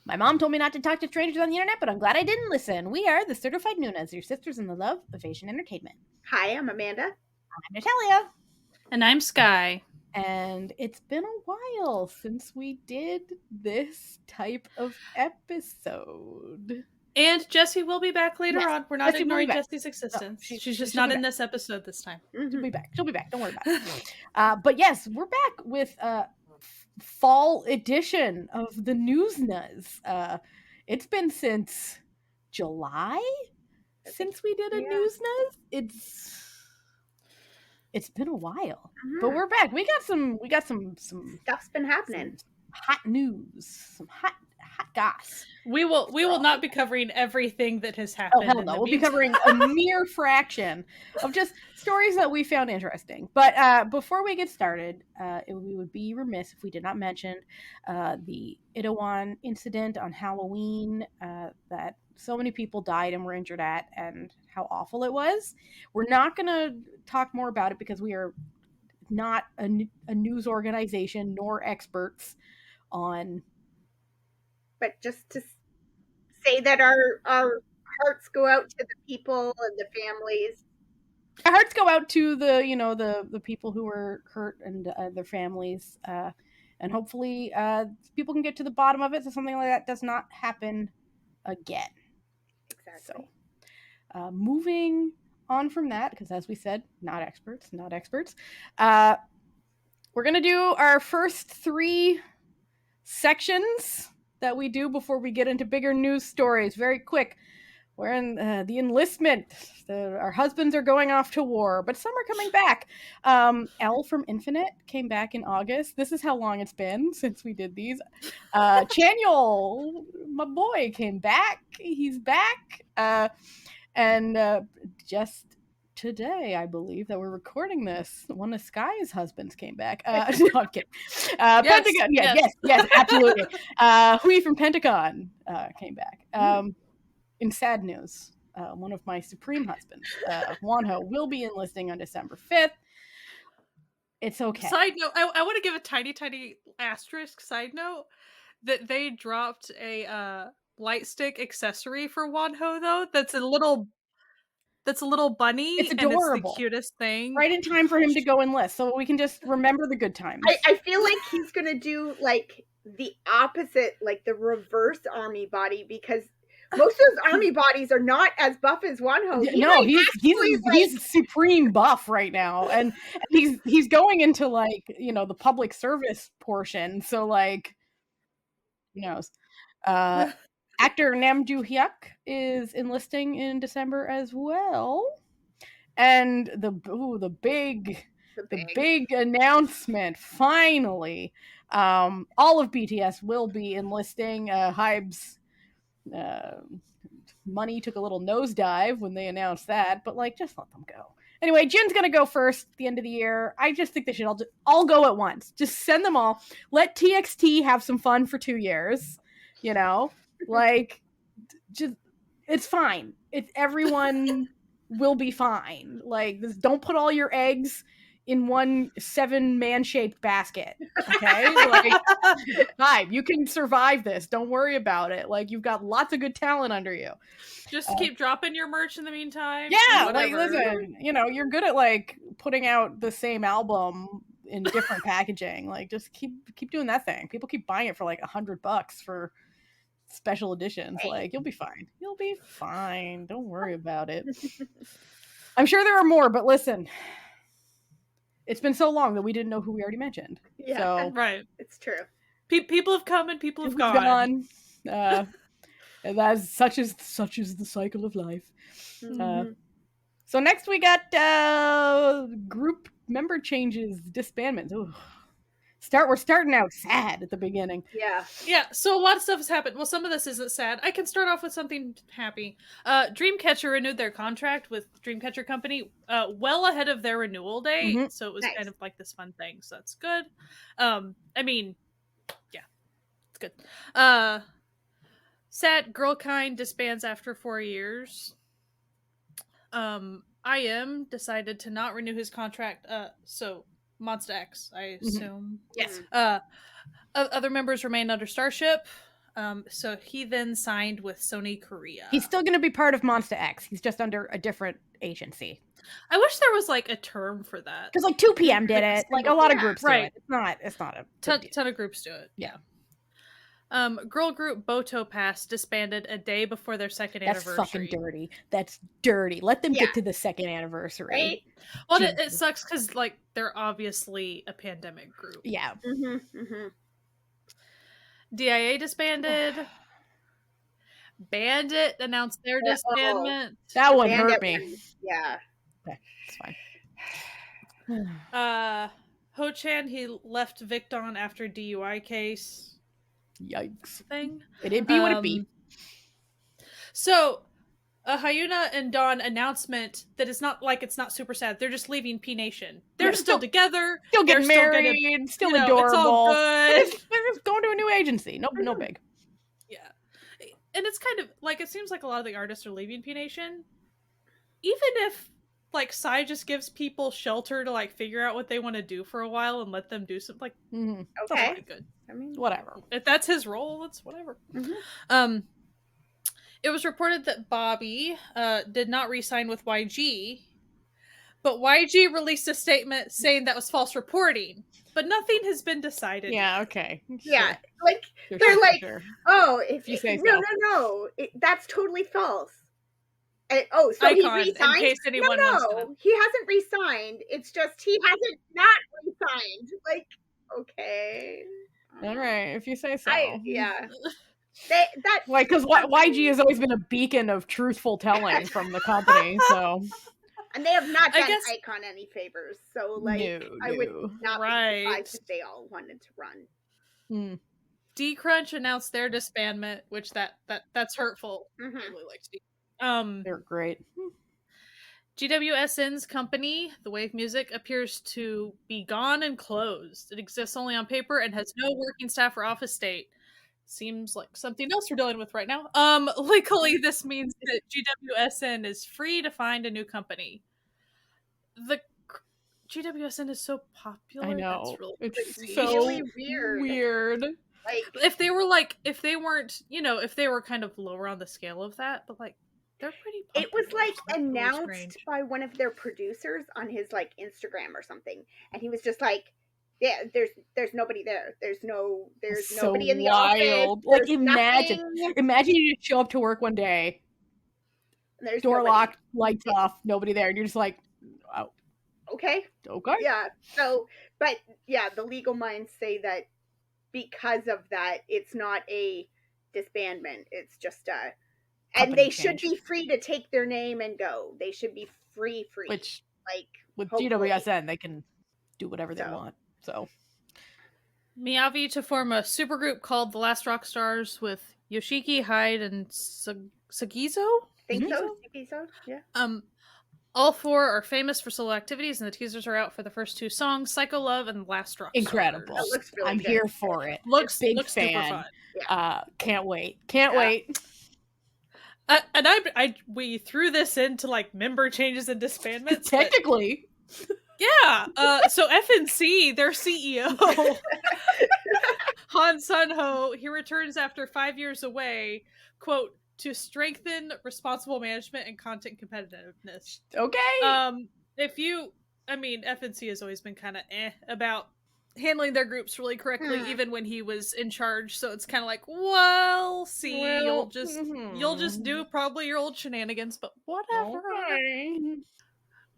My mom told me not to talk to strangers on the internet, but I'm glad I didn't listen. We are the Certified Noonas, your sisters in the love of Asian entertainment. Hi, I'm Amanda. I'm Natalia. And I'm Sky. And it's been a while since we did this type of episode. And Jessie will be back later on. We're not Jessie ignoring Jessie's existence. No, she's just not in this episode this time. She'll be back. She'll be back. Don't worry about it. But yes, we're back with fall edition of the Newsnas. It's been since July since we did a Newsnas. It's been a while, but we're back. We got some Stuff's been happening. Hot news, some hot goss. We will not be covering everything that has happened. Oh hell no, we'll be covering a mere fraction of just stories that we found interesting. But before we get started, we would be remiss if we did not mention the Itaewon incident on Halloween that so many people died and were injured at, and how awful it was. We're not going to talk more about it because we are not a news organization nor experts on. But just to say that our hearts go out to the people and the families. Our hearts go out to the people who were hurt and their families, and hopefully people can get to the bottom of it so something like that does not happen again. Exactly. So, moving on from that, because as we said, not experts. We're gonna do our first 3 sections that we do before we get into bigger news stories. Very quick. We're in the enlistment. Our husbands are going off to war, but some are coming back. Elle from Infinite came back in August. This is how long it's been since we did these. Chaniel, my boy, came back. He's back. And just today, I believe, that we're recording this, one of Sky's husbands came back. No, I'm kidding. Pentagon, yes, absolutely. Hui from Pentagon came back. In sad news, one of my supreme husbands, Wonho, will be enlisting on December 5th. It's okay. Side note, I want to give a tiny asterisk side note that they dropped a light stick accessory for Wonho, though. That's a little bunny. It's adorable. And it's the cutest thing. Right in time for him to go enlist, so we can just remember the good times. I feel like he's going to do like the opposite, like the reverse army body, because most of those army bodies are not as buff as Wonho. He's supreme buff right now, and he's going into like the public service portion. So like, who knows? Actor Nam Joo Hyuk is enlisting in December as well, and the big announcement finally, all of BTS will be enlisting. Hybe's money took a little nosedive when they announced that, but like, just let them go. Anyway, Jin's gonna go first at the end of the year. I just think they should all go at once. Just send them all. Let TXT have some fun for 2 years. Like, just, it's fine. Everyone will be fine. Like, don't put all your eggs in one 7-man shaped basket. Okay? Like, hi, you can survive this. Don't worry about it. Like, you've got lots of good talent under you. Just keep dropping your merch in the meantime. Yeah, like, listen, you're good at like putting out the same album in different packaging. Like, just keep doing that thing. People keep buying it for like $100 for special editions. Like, you'll be fine. Don't worry about it. I'm sure there are more, but listen, it's been so long that we didn't know who we already mentioned. Yeah, so, right. It's true. People have come and people have gone. And that's such is the cycle of life. Mm-hmm. So next we got group member changes, disbandments. Ooh. We're starting out sad at the beginning. Yeah. So a lot of stuff has happened. Well, some of this isn't sad. I can start off with something happy. Dreamcatcher renewed their contract with Dreamcatcher Company well ahead of their renewal date. Mm-hmm. So it was kind of like this fun thing. So that's good. I mean, yeah, it's good. Sad Girlkind disbands after 4 years. IM decided to not renew his contract. So Monsta X, I assume. Mm-hmm. Yes. Other members remain under Starship. So he then signed with Sony Korea. He's still going to be part of Monsta X. He's just under a different agency. I wish there was like a term for that. Because like 2PM did it. Like a lot of groups do it. It's not a ton of groups do it. Yeah. Girl group Boto Pass disbanded a day before their second anniversary. That's fucking dirty. That's dirty. Let them get to the second anniversary. Right? Well, it sucks because like they're obviously a pandemic group. Yeah. DIA disbanded. Bandit announced their disbandment. That one hurt me. Yeah. Okay, it's fine. Ho-chan, he left Victon after DUI case. Yikes. Thing. It'd be what it be. So, a Hyuna and Dawn announcement that it's not super sad. They're just leaving P Nation. They're still together. Still getting married. Still adorable. It's all good. They're just going to a new agency. No big. Yeah. And it's kind of like, it seems like a lot of the artists are leaving P Nation. Even if like Psy just gives people shelter to like figure out what they want to do for a while and let them do something like okay, pretty good. I mean, whatever. If that's his role, that's whatever. It was reported that Bobby did not re-sign with YG, but YG released a statement saying that was false reporting. But nothing has been decided. Yeah, okay. Yeah, like they're like, oh, if you say so. No, that's totally false. So Icon, he resigned? In case anyone wants to. He hasn't resigned. It's just he hasn't not resigned. Like, okay. All right, if you say so. Yeah. Because YG has always been a beacon of truthful telling from the company, so. And they have not done Icon any favors, so like I would not be surprised if they all wanted to run. D-Crunch announced their disbandment, which that's hurtful. I really like D. They're great. GWSN's company, The Wave Music, appears to be gone and closed. It exists only on paper and has no working staff or office state. Seems like something else we're dealing with right now. Legally, this means that GWSN is free to find a new company. The GWSN is so popular. I know. That's really it's so weird. Like, if they weren't, if they were kind of lower on the scale of that, but like they're pretty popular. It was like announced by one of their producers on his like Instagram or something, and he was just like, yeah, there's nobody there. There's nobody in the office. Like imagine you just show up to work one day, there's door locked, lights off, nobody there, and you're just like, oh, okay. Yeah. So, but yeah, the legal minds say that because of that, it's not a disbandment. It's just and they should be free to take their name and go. They should be free. Which, like, with GWSN, they can do whatever they want. So, Miyavi to form a supergroup called The Last Rock Stars with Yoshiki, Hyde, and Sagizo? Think so? Sagizo? Yeah. All four are famous for solo activities, and the teasers are out for the first two songs, Psycho Love and Last Rock Incredible. Stars. That looks really I'm good. here for it. Looks fan. Super fun. Yeah. Can't wait. Wait. And we threw this into like member changes and disbandments. Technically. Yeah. So FNC, their CEO, Han Sun-ho, he returns after 5 years away, quote, to strengthen responsible management and content competitiveness. Okay. FNC has always been kind of about handling their groups really correctly, even when he was in charge. So it's kind of like, well, you'll just do probably your old shenanigans, but whatever. Okay.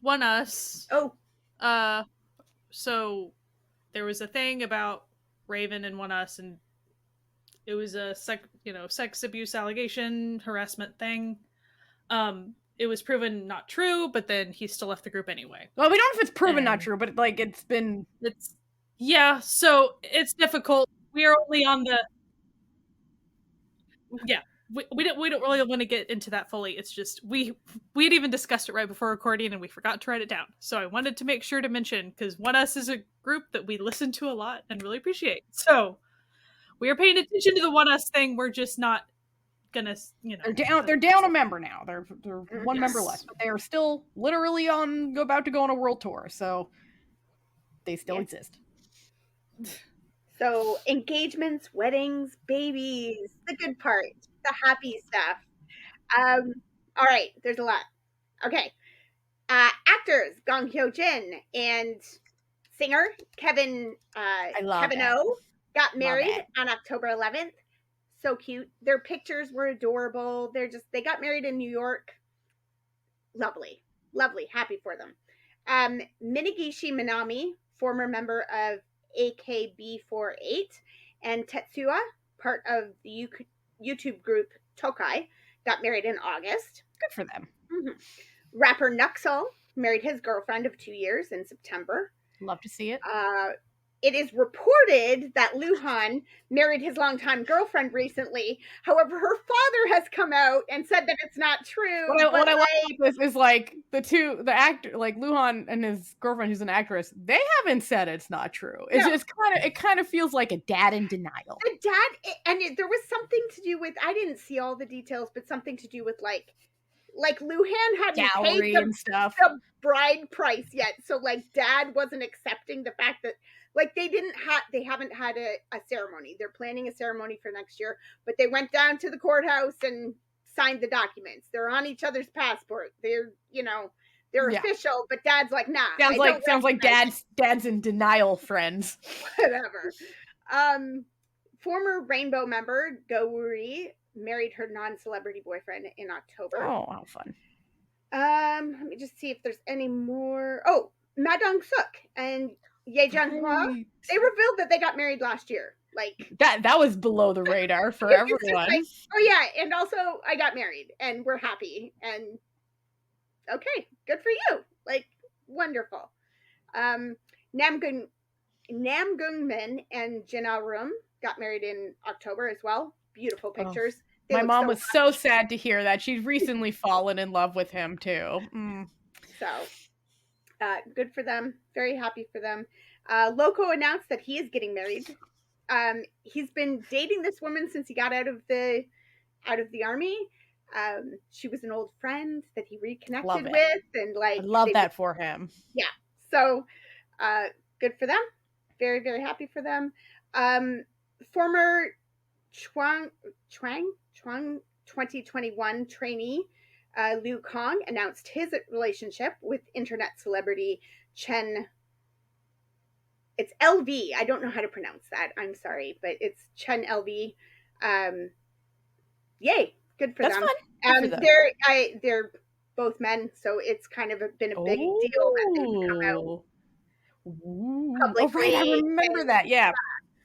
One Us. Oh. So there was a thing about Raven and One Us, and it was a sex abuse allegation, harassment thing. It was proven not true, but then he still left the group anyway. Well, we don't know if it's proven not true, but like so it's difficult. We are only on the we don't really want to get into that fully. It's just we had even discussed it right before recording and we forgot to write it down. So I wanted to make sure to mention, because One Us is a group that we listen to a lot and really appreciate. So we are paying attention to the One Us thing. We're just not gonna, they're down a member now. They're one member less, but they are still literally about to go on a world tour. So they still exist. So engagements, weddings, babies, the good part, the happy stuff. All right, there's a lot. Okay. Actors Gong Hyo Jin and singer Kevin O got married on October 11th. So cute. Their pictures were adorable. They got married in New York. Lovely. Happy for them. Minigishi Minami, former member of AKB48, and Tetsuya, part of the YouTube group Tokai, got married in August. Good for them. Mm-hmm. Rapper Nuxel married his girlfriend of 2 years in September. Love to see it. It is reported that Luhan married his longtime girlfriend recently. However, her father has come out and said that it's not true. What I like about this is like the actor, like Luhan and his girlfriend, who's an actress, they haven't said it's not true. It kind of feels like a dad in denial. The dad, and there was something to do with, I didn't see all the details, but something to do with like Luhan hadn't paid the bride price yet, so like dad wasn't accepting the fact that like they haven't had a ceremony. They're planning a ceremony for next year, but they went down to the courthouse and signed the documents. They're on each other's passport. They're official, but dad's like, nah. Sounds like dad's in denial, friends. Whatever. Former Rainbow member Go Wuri married her non-celebrity boyfriend in October. Oh, how fun. Let me just see if there's any more. Oh, Ma Dong-suk and Ye Jung-hwa, they revealed that they got married last year. Like that was below the radar for everyone. Like, oh yeah, and also I got married and we're happy and okay, good for you. Like wonderful. Nam Gung-min and Jin Ah-rum got married in October as well. Beautiful pictures. My mom was so sad to hear that. She's recently fallen in love with him too. So good for them. Very happy for them. Loco announced that he is getting married. He's been dating this woman since he got out of the army. She was an old friend that he reconnected with, and like I love that for him. Yeah. So good for them. Very, very happy for them. Former Chuang 2021 trainee Liu Kong announced his relationship with internet celebrity Chen. It's LV. I don't know how to pronounce that. I'm sorry, but it's Chen LV. Yay! Good for That's them. Fun. For them. They're both men, so it's kind of been a big deal that they've come out publicly. Oh, right, I remember that. Yeah.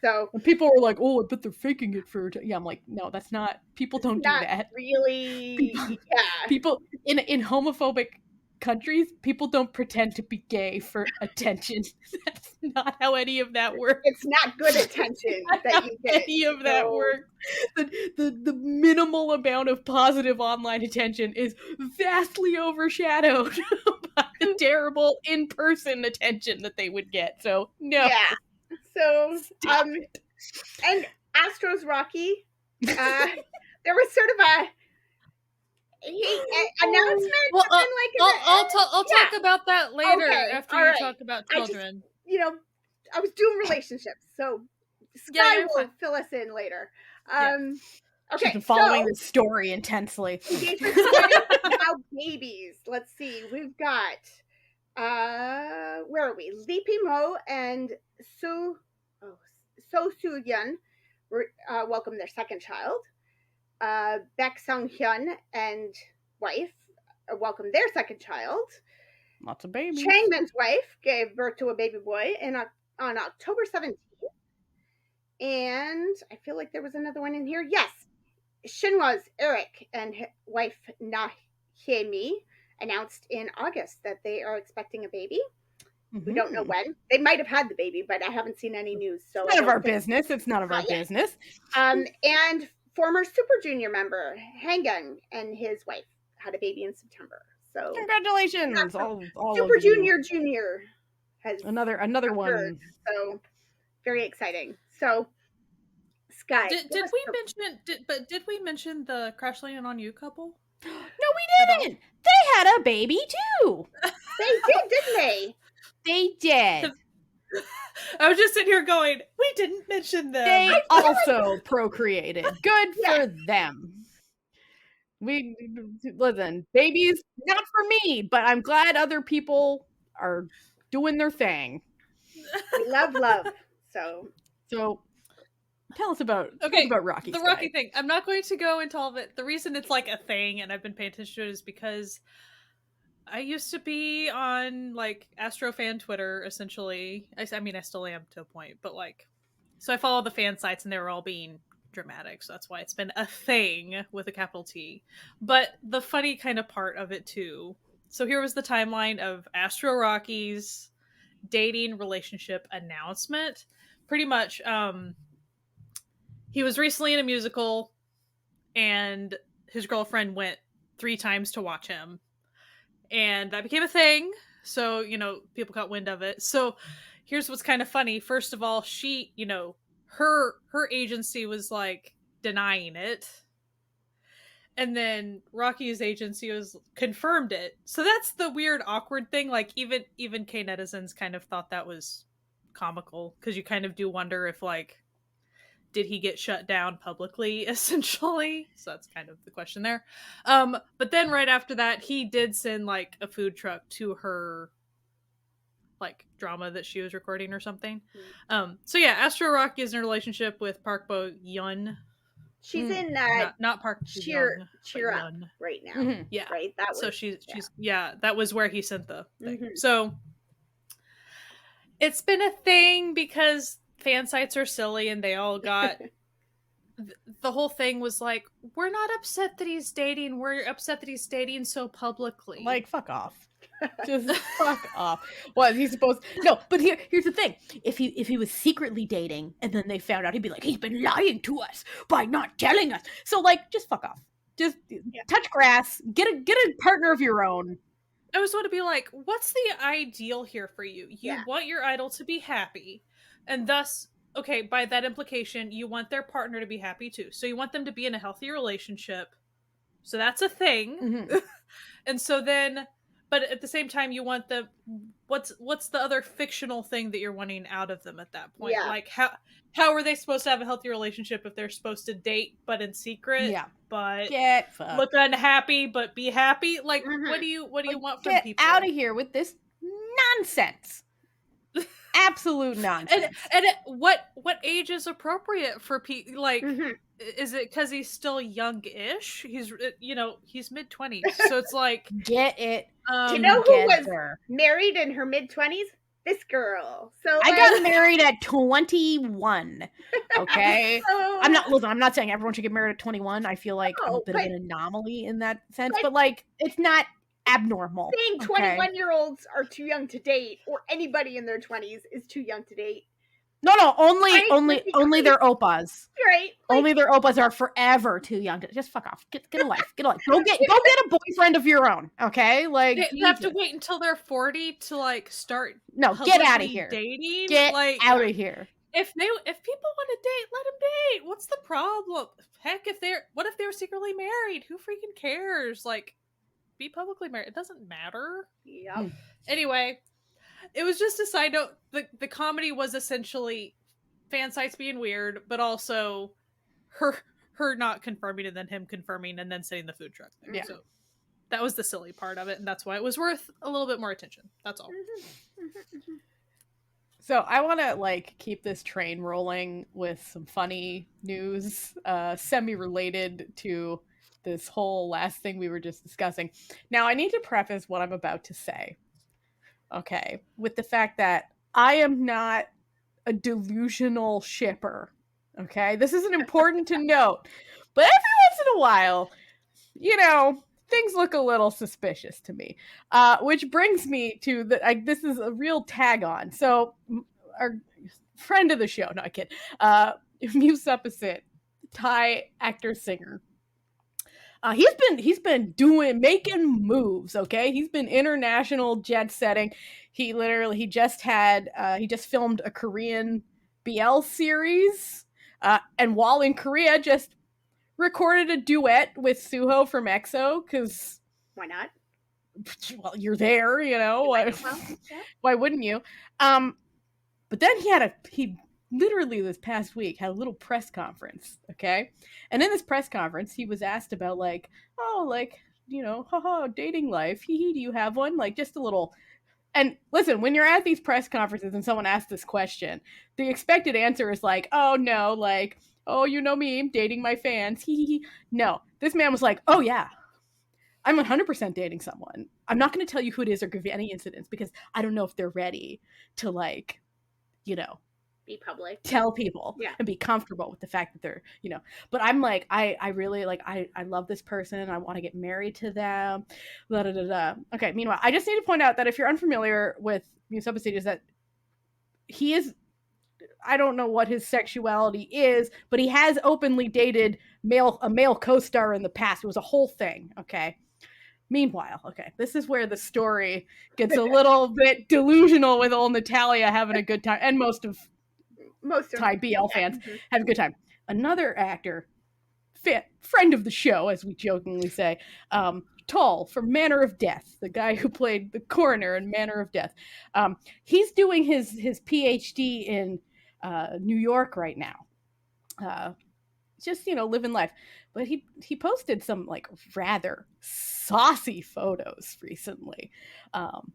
So when people were like, "Oh, I bet they're faking it for," yeah, I'm like, no, that's not. People don't do that. Really, yeah. People in homophobic countries, people don't pretend to be gay for attention. That's not how any of that works. It's not good attention that you get. Any of that works. The minimal amount of positive online attention is vastly overshadowed by the terrible in-person attention that they would get. So no. Yeah. So and Astros Rocky, there was sort of a announcement. Well, I'll talk about that later after you talk about children. I was doing relationships, so Sky will fill us in later. Okay, she's been following the story intensely. Engagement now babies. Let's see, we've got where are we? Lee Pimo and So Soo-yeon welcome their second child. Baek Sung-hyun and wife welcome their second child. Lots of babies. Changmin's wife gave birth to a baby boy on October 17th. And I feel like there was another one in here. Yes. Shinhwa's Eric and his wife Na Hye-mi announced in August that they are expecting a baby. Mm-hmm. We don't know when. They might have had the baby, but I haven't seen any news. So it's none of our business. It's none of our business. And former Super Junior member Hangang and his wife had a baby in September. So congratulations, all Super Junior has another one. So very exciting. So Sky, did we mention the Crash Landing on You couple? No, we didn't. They had a baby too. They did, didn't they? They did. I was just sitting here going, we didn't mention them. They also procreated. Good for them. We listen, babies not for me, but I'm glad other people are doing their thing. We love. So tell us about Rocky. The Rocky thing. I'm not going to go into all of it. The reason it's like a thing and I've been paying attention to it is because I used to be on like Astro fan Twitter, essentially. I mean, I still am to a point, but like, so I follow the fan sites and they were all being dramatic, so that's why it's been a thing with a capital T. But the funny kind of part of it too. So here was the timeline of Astro Rocky's dating relationship announcement. Pretty much, he was recently in a musical and his girlfriend went 3 times to watch him. And that became a thing. So, people got wind of it. So here's what's kind of funny. First of all, she, her agency was like denying it. And then Rocky's agency was confirmed it. So that's the weird, awkward thing. Like even K-netizens kind of thought that was comical. Because you kind of do wonder if like, did he get shut down publicly, essentially? So that's kind of the question there. But then right after that, he did send like a food truck to her like drama that she was recording or something. So yeah, Astro Rocky is in a relationship with Park Bo Yoon. She's in not Park Cheer Up right now. Mm-hmm. Yeah. Right. That was, so she's that was where he sent the thing. Mm-hmm. So it's been a thing because fan sites are silly and they all got the whole thing was like, we're not upset that he's dating, we're upset that he's dating so publicly. Like, fuck off. Just fuck off. What, he's supposed no, but here's the thing. If he was secretly dating and then they found out, he'd be like, he's been lying to us by not telling us. So like, just fuck off. Just touch grass, get a partner of your own. I always want to be like, what's the ideal here for you? You want your idol to be happy. And thus, okay, by that implication, you want their partner to be happy too. So you want them to be in a healthy relationship. So that's a thing. Mm-hmm. And so then, but at the same time, you want what's the other fictional thing that you're wanting out of them at that point? Yeah. Like how are they supposed to have a healthy relationship if they're supposed to date but in secret? Yeah. But look unhappy but be happy? Like, mm-hmm. What do you want from people? Get out of here with this nonsense. Absolute nonsense. And what age is appropriate for people? Like, mm-hmm. Is it because he's still young-ish? He's he's mid-20s, so it's like get it. Do you know who was married in her mid-20s? This girl. So I got married at 21. Okay, I'm not saying everyone should get married at 21. I feel like I'm a bit of an anomaly in that sense, but like it's not abnormal. Saying 21-year-olds are too young to date, or anybody in their 20s is too young to date. No, only their oppas. Right. Like, only their oppas are forever too young to just fuck off. Get a life. Get a life. Go get a boyfriend of your own. Okay, like they have to wait until they're 40 to like start. No, get out of here. Dating. Get out of here. If people want to date, let them date. What's the problem? Heck, what if they're secretly married? Who freaking cares? Like, be publicly married. It doesn't matter. Yeah. Anyway, it was just a side note. The comedy was essentially fan sites being weird, but also her not confirming and then him confirming and then sitting the food truck there. Yeah. So that was the silly part of it, and that's why it was worth a little bit more attention. That's all. So I want to like keep this train rolling with some funny news, semi-related to this whole last thing we were just discussing. Now, I need to preface what I'm about to say, okay, with the fact that I am not a delusional shipper, okay? This is important to note. But every once in a while, things look a little suspicious to me, which brings me to this is a real tag on. So our friend of the show, not a kid, Muse Supposite, Thai actor singer. He's been making moves. Okay, he's been international jet setting. He just filmed a Korean BL series, and while in Korea, just recorded a duet with Suho from EXO. Because why not? Well, you're there, Why wouldn't you? But then he literally this past week had a little press conference, okay? And in this press conference, he was asked about like, oh, like, you know, haha, dating life. Hee hee, do you have one? Like just a little. And listen, when you're at these press conferences and someone asks this question, the expected answer is like, oh no, like, oh, you know me, I'm dating my fans. Hee hee hee. No, this man was like, oh yeah, I'm 100% dating someone. I'm not going to tell you who it is or give you any incidents because I don't know if they're ready to like, you know, be public, tell people and be comfortable with the fact that they're, you know, but I'm like, I really like, I love this person. I want to get married to them. Blah, blah, blah, blah. Okay. Meanwhile, I just need to point out that if you're unfamiliar with Musabasidi, is that he is, I don't know what his sexuality is, but he has openly dated a male co-star in the past. It was a whole thing. Okay. Meanwhile, okay, this is where the story gets a little bit delusional with old Natalia having a good time, and most of Thai BL fans have a good time. Another actor, friend of the show, as we jokingly say, Tall from Manner of Death, the guy who played the coroner in Manner of Death. He's doing his PhD in New York right now. Just, you know, living life. But he posted some like rather saucy photos recently on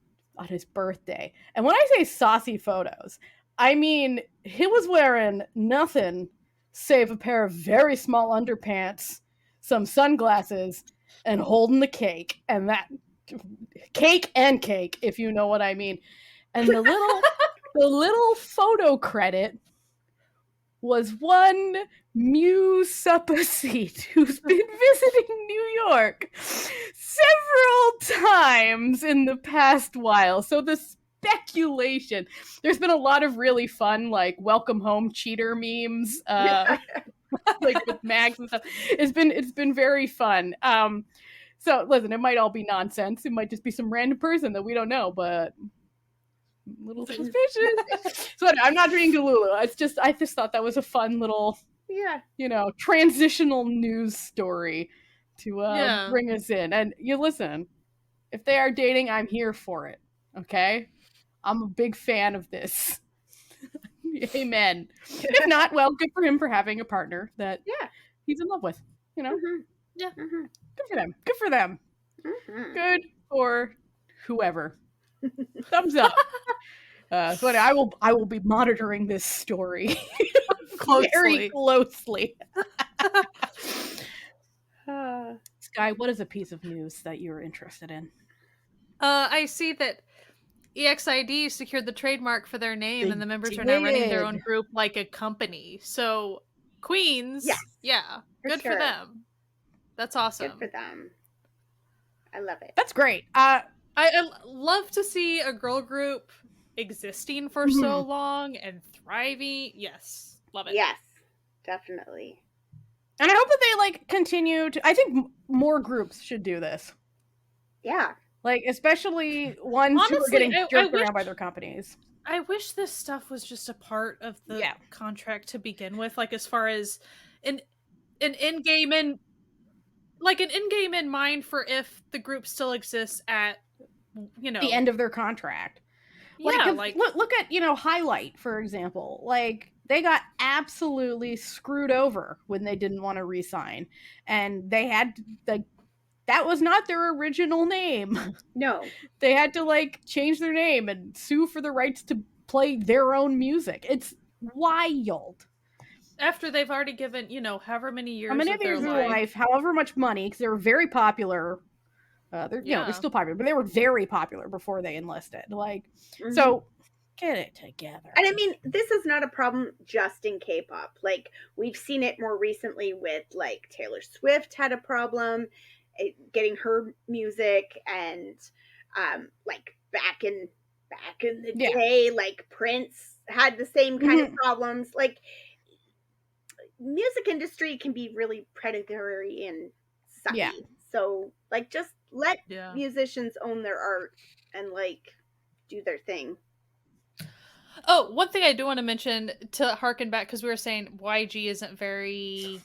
his birthday. And when I say saucy photos, I mean he was wearing nothing save a pair of very small underpants, some sunglasses, and holding the cake. And that cake, if you know what I mean. And the little photo credit was one Musabasidi who's been visiting New York several times in the past while. So the speculation, there's been a lot of really fun, like, welcome home cheater memes, like with mags and stuff. It's been very fun. So listen, it might all be nonsense. It might just be some random person that we don't know, but a little suspicious. So I'm not reading Delulu. I just thought that was a fun little, you know, transitional news story to bring us in. And you listen, if they are dating, I'm here for it. Okay, I'm a big fan of this. Amen. If not, well, good for him for having a partner that he's in love with. You know, good for them. Good for them. Good for whoever. Thumbs up. So I will be monitoring this story very closely. Sky, what is a piece of news that you're interested in? I see that EXID secured the trademark for their name, and the members are now running their own group like a company. So, Queens, good for them. That's awesome. Good for them. I love it. That's great. I love to see a girl group existing for so long and thriving. Yes, love it. Yes, definitely. And I hope that they like continue to. I think more groups should do this. Yeah, like especially ones who are getting jerked around by their companies. I wish this stuff was just a part of the contract to begin with, like as far as an end game in. Like an end game in mind for if the group still exists at, you know, the end of their contract. Like look at, you know, Highlight, for example. Like they got absolutely screwed over when they didn't want to re-sign, and they had that was not their original name. No, they had to like change their name and sue for the rights to play their own music. It's wild. After they've already given, you know, however many years of their life, however much money, because they were very popular. You know, they're still popular, but they were very popular before they enlisted. Like, so get it together. And I mean, this is not a problem just in K-pop. Like, we've seen it more recently with, like, Taylor Swift had a problem getting her music, and like back in the day, like Prince had the same kind of problems. Like, music industry can be really predatory and sucky. Yeah. So, like, just let musicians own their art and, like, do their thing. Oh, one thing I do want to mention to harken back, because we were saying YG isn't very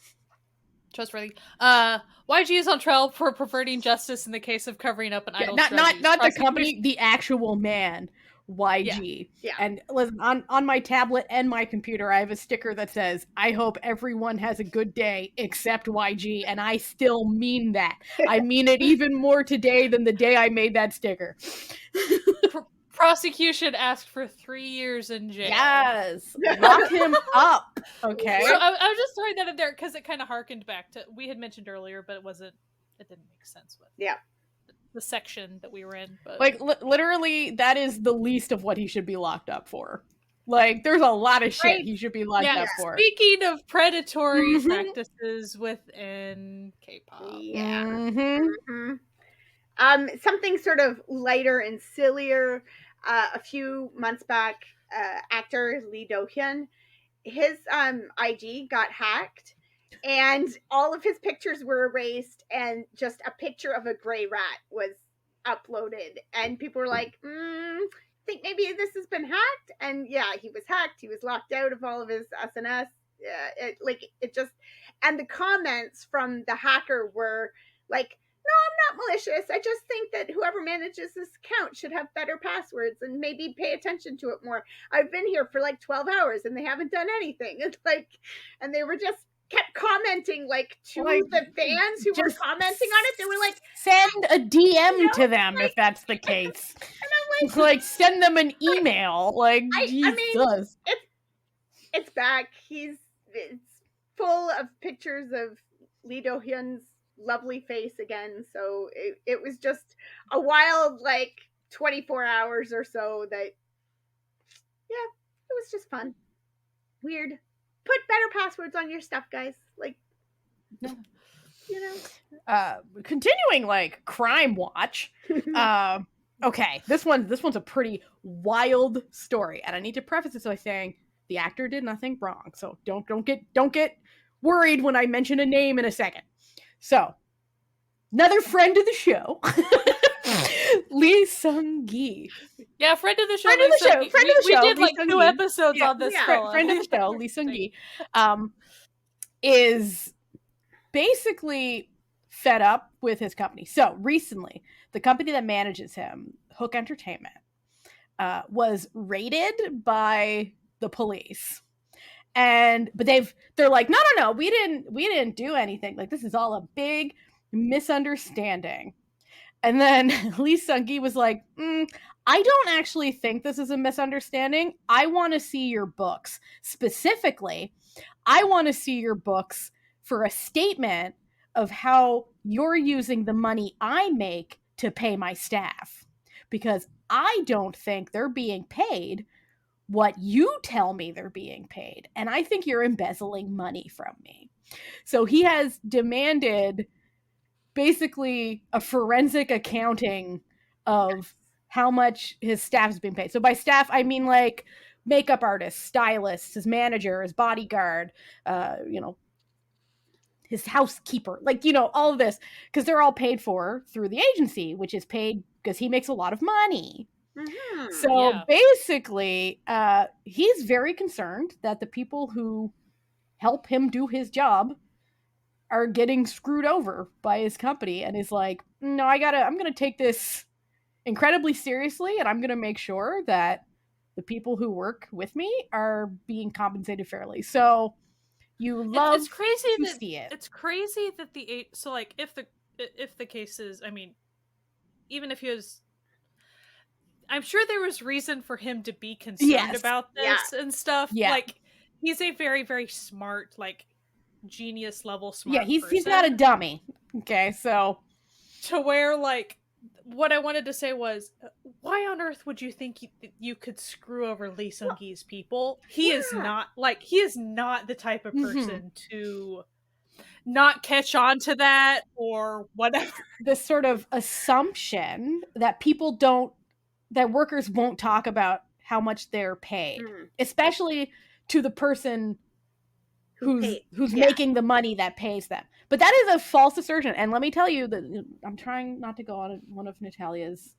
trustworthy. YG is on trial for perverting justice in the case of covering up an idol. Not the company, the actual man YG. And listen, on my tablet and my computer, I have a sticker that says, I hope everyone has a good day except YG. And I still mean that. I mean it even more today than the day I made that sticker. Prosecution asked for 3 years in jail. Yes. Lock him up. Okay. So I was just throwing that in there because it kind of harkened back to, we had mentioned earlier, but it didn't make sense with the section that we were in. But like literally, that is the least of what he should be locked up for. Like, there's a lot of shit he should be locked up for. Speaking of predatory practices within K-pop. Something sort of lighter and sillier. A few months back, actor Lee Do-hyun, his IG got hacked, and all of his pictures were erased, and just a picture of a gray rat was uploaded, and people were like, think maybe this has been hacked. And yeah, he was hacked. He was locked out of all of his SNS. And the comments from the hacker were like, no, I'm not malicious. I just think that whoever manages this account should have better passwords and maybe pay attention to it more. I've been here for like 12 hours and they haven't done anything. It's like, and they were just kept commenting to the fans who were commenting on it. They were like, send a DM to them if that's the case. And I'm like, send them an email. Jesus. I mean, it's back. It's full of pictures of Lee Do-hyun's lovely face again. So it was just a wild 24 hours or so that it was just fun. Weird. Put better passwords on your stuff, guys. Continuing Crime Watch. Okay, this one's a pretty wild story, and I need to preface it by saying the actor did nothing wrong. So don't get worried when I mention a name in a second. So, another friend of the show, Lee Sung-gi. Yeah, friend of the show. We did Lee 2 episodes on this. Friend of the show, Lee Sung-gi, is basically fed up with his company. So recently, the company that manages him, Hook Entertainment, was raided by the police. But they're like, no, we didn't do anything. This is all a big misunderstanding. And then Lee Sung-gi was like, I don't actually think this is a misunderstanding. I want to see your books. Specifically, I want to see your books for a statement of how you're using the money I make to pay my staff. Because I don't think they're being paid what you tell me they're being paid. And I think you're embezzling money from me. So he has demanded basically a forensic accounting of how much his staff is being paid. So by staff, I mean makeup artists, stylists, his manager, his bodyguard, his housekeeper, all of this, because they're all paid for through the agency, which is paid because he makes a lot of money. So basically, he's very concerned that the people who help him do his job are getting screwed over by his company, and is like, no, I'm going to take this incredibly seriously, and I'm going to make sure that the people who work with me are being compensated fairly. So you love it's crazy to that, see it. It's crazy that if the case is, I mean, even if he was, I'm sure there was reason for him to be concerned about this and stuff. Yeah. He's a very, very smart, genius level smart he's person. not a dummy. Okay, so to where what I wanted to say was, why on earth would you think you could screw over Lee Sung-gi's people? He is not the type of person to not catch on to that or whatever. This sort of assumption that that workers won't talk about how much they're paid, especially to the person who's making the money that pays them. But that is a false assertion. And let me tell you that I'm trying not to go on one of Natalia's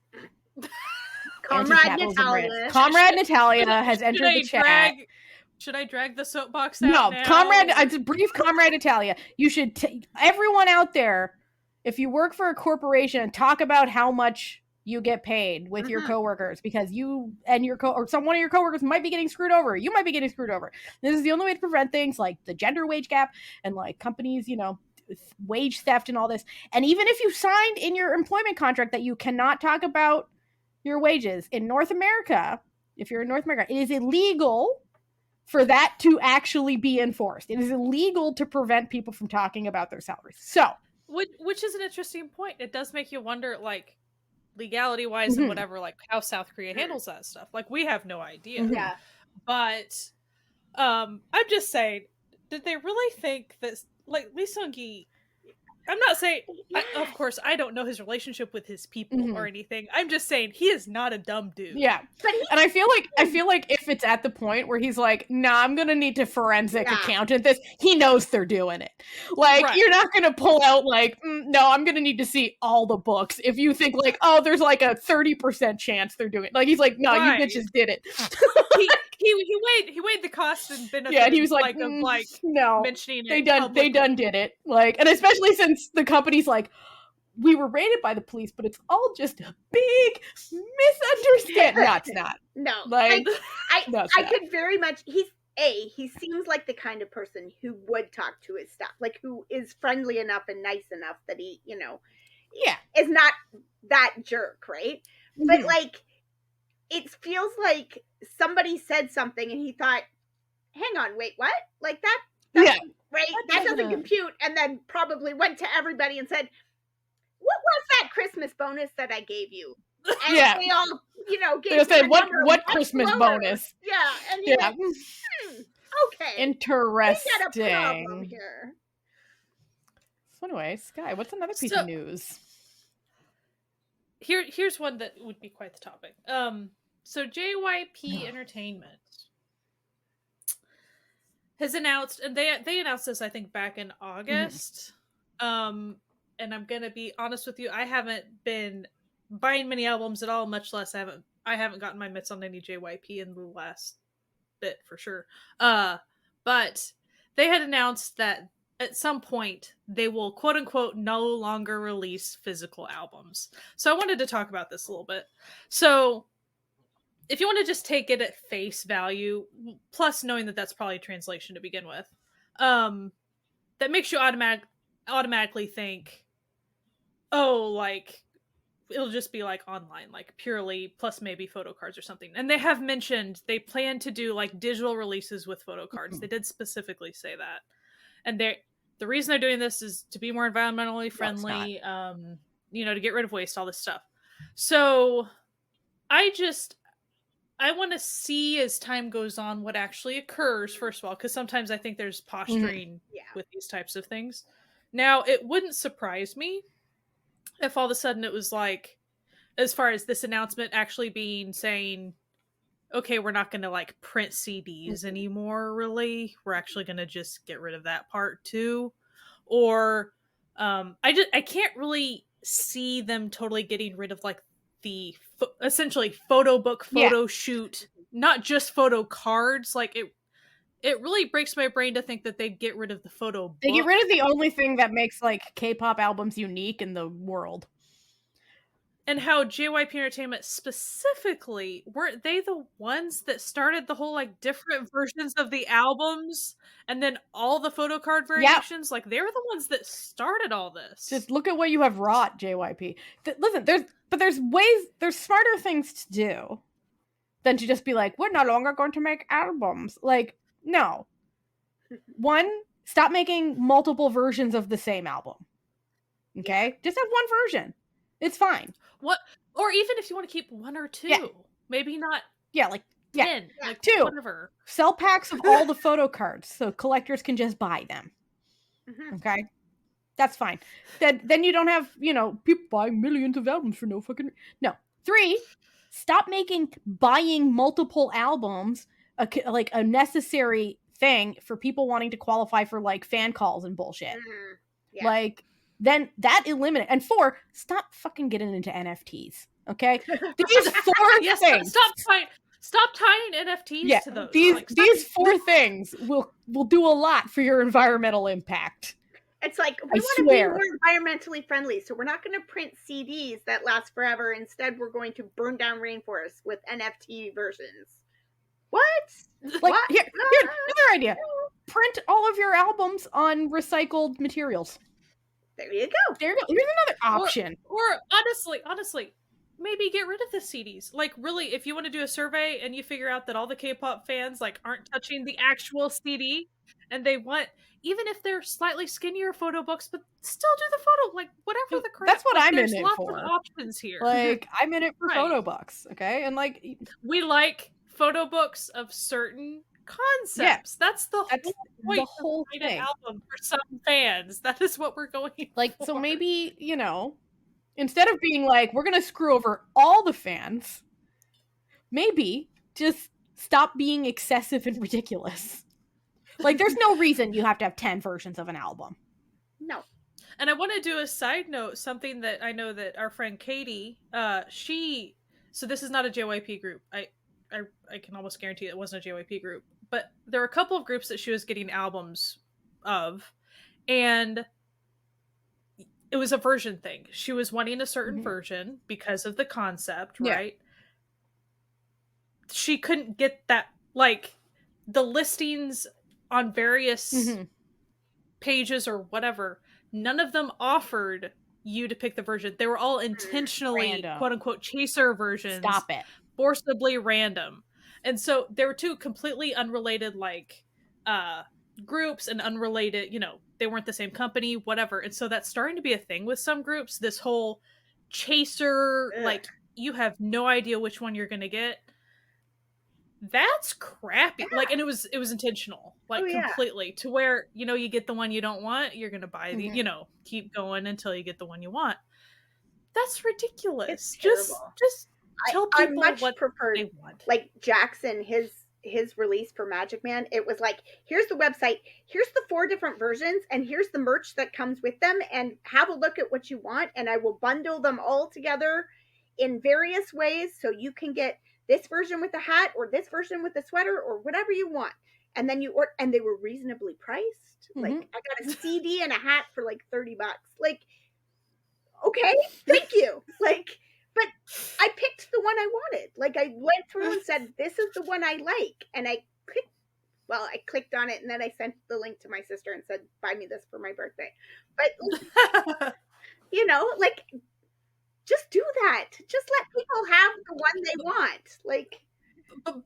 Comrade Natalia. Comrade Natalia has entered the chat. Should I drag the soapbox out now? Comrade, brief Comrade Natalia. You should, everyone out there, if you work for a corporation, talk about how much you get paid with your coworkers because you and your or one of your coworkers might be getting screwed over. You might be getting screwed over. This is the only way to prevent things like the gender wage gap and like companies, wage theft and all this. And even if you signed in your employment contract that you cannot talk about your wages in North America, if you're in North America, it is illegal for that to actually be enforced. It is illegal to prevent people from talking about their salaries. So, which is an interesting point. It does make you wonder, like, legality wise and whatever, like how South Korea handles that stuff. Like, we have no idea. Yeah. But I'm just saying, did they really think that, like, Lee Seung-gi, I'm not saying, of course, I don't know his relationship with his people or anything. I'm just saying he is not a dumb dude. Yeah, and I feel like if it's at the point where he's like, nah, I'm gonna need to forensic accountant this, he knows they're doing it. Like, you're not gonna pull out like, no, I'm gonna need to see all the books. If you think like, oh, there's like a 30% chance they're doing it. Like, he's like, no, you bitches did it. He weighed the cost and benefit. Yeah, and he was like, no, mentioning they done did it. Like, and especially since the company's like, we were raided by the police, but it's all just a big misunderstanding. No, it's not. No, like I could very much. He seems like the kind of person who would talk to his staff, like who is friendly enough and nice enough that he, is not that jerk, right? But like, it feels like somebody said something and he thought, hang on, wait, what? Like that right? That doesn't compute. And then probably went to everybody and said, what was that Christmas bonus that I gave you? And they all, gave said, what Christmas bonus? Yeah. And like, okay. Interesting. We got a problem here. So anyway, Sky, what's another piece of news? Here's one that would be quite the topic. So JYP Entertainment has announced, and they announced this, I think, back in August. And I'm gonna be honest with you, I haven't been buying many albums at all, much less I haven't gotten my mitts on any JYP in the last bit for sure. But they had announced that at some point they will quote unquote no longer release physical albums. So I wanted to talk about this a little bit. So if you want to just take it at face value, plus knowing that that's probably a translation to begin with, that makes you automatically think, oh, like, it'll just be like online, like purely plus maybe photo cards or something. And they have mentioned they plan to do like digital releases with photo cards. They did specifically say that. And the reason they're doing this is to be more environmentally friendly, to get rid of waste, all this stuff. So I want to see as time goes on what actually occurs, first of all, because sometimes I think there's posturing with these types of things. Now, it wouldn't surprise me if all of a sudden it was like, as far as this announcement actually saying, okay, we're not going to like print CDs anymore, really. We're actually going to just get rid of that part too. Or I can't really see them totally getting rid of like the essentially photo book, photo shoot, not just photo cards. Like it really breaks my brain to think that they'd get rid of the photo book. They get rid of the only thing that makes like K-pop albums unique in the world. And how JYP Entertainment specifically, weren't they the ones that started the whole like different versions of the albums and then all the photo card variations? Like they were the ones that started all this. Just look at what you have wrought, JYP. Listen, there's smarter things to do than to just be like, we're no longer going to make albums. Like, no. One, stop making multiple versions of the same album. Okay? Just have one version. It's fine. What? Or even if you want to keep one or two, maybe not. 10, like 2. Whatever. Sell packs of all the photo cards so collectors can just buy them. Okay, that's fine. Then you don't have people buying millions of albums for no fucking. No. 3. Stop buying multiple albums like a necessary thing for people wanting to qualify for like fan calls and bullshit. Like. Then that eliminate. And 4, stop fucking getting into NFTs. Okay, these 4 things. Stop tying NFTs to those. These 4 things will do a lot for your environmental impact. It's like, we want to be more environmentally friendly, so we're not going to print CDs that last forever. Instead, we're going to burn down rainforests with NFT versions. What? Like, here, another idea. Print all of your albums on recycled materials. There you go. Here's another option. Or honestly, maybe get rid of the CDs. Like, really, if you want to do a survey and you figure out that all the K-pop fans like aren't touching the actual CD, and they want, even if they're slightly skinnier photo books, but still do the photo, like, whatever the crap. That's what I'm in it for. There's lots of options here. Like, I'm in it for photo books, okay? And like, we like photo books of certain concepts. That's the whole point. An album for some fans. That is what we're going like for. So maybe, you know, instead of being like, we're gonna screw over all the fans, maybe just stop being excessive and ridiculous. Like, there's no reason you have to have 10 versions of an album. No. And I want to do a side note, something that I know that our friend Katie, so this is not a JYP group. I can almost guarantee it wasn't a JYP group, but there are a couple of groups that she was getting albums of, and it was a version thing. She was wanting a certain version because of the concept, right? She couldn't get that, like, the listings on various pages or whatever, none of them offered you to pick the version. They were all intentionally quote-unquote chaser versions. Stop it. Forcibly random. And so there were two completely unrelated, like, groups, and unrelated, you know, they weren't the same company, whatever. And so that's starting to be a thing with some groups, this whole chaser, like, you have no idea which one you're gonna get. That's crappy. Like, and it was intentional, like, completely, to where, you know, you get the one you don't want, you're gonna buy the, you know, keep going until you get the one you want. That's ridiculous. Just tell people what they want. Like, Jackson, his release for Magic Man, it was like, here's the website, here's the 4 different versions, and here's the merch that comes with them, and have a look at what you want, and I will bundle them all together in various ways so you can get this version with a hat, or this version with a sweater, or whatever you want. And then you order, and they were reasonably priced. Like, I got a CD and a hat for like $30. Like, okay, thank you. Like, but I picked the one I wanted. Like, I went through and said, this is the one I like. And I clicked on it, and then I sent the link to my sister and said, buy me this for my birthday. But, you know, like, just do that. Just let people have the one they want. Like,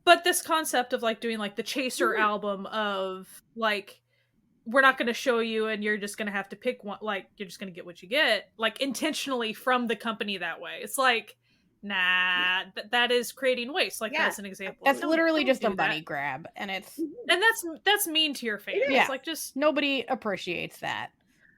but this concept of, like, doing, like, the chaser album of, like, we're not going to show you and you're just going to have to pick one, like, you're just going to get what you get, like, intentionally from the company that way. It's like, nah, that is creating waste. Like, that's an example. That's literally just a money grab, and that's mean to your fans. Yeah. It's like, just nobody appreciates that.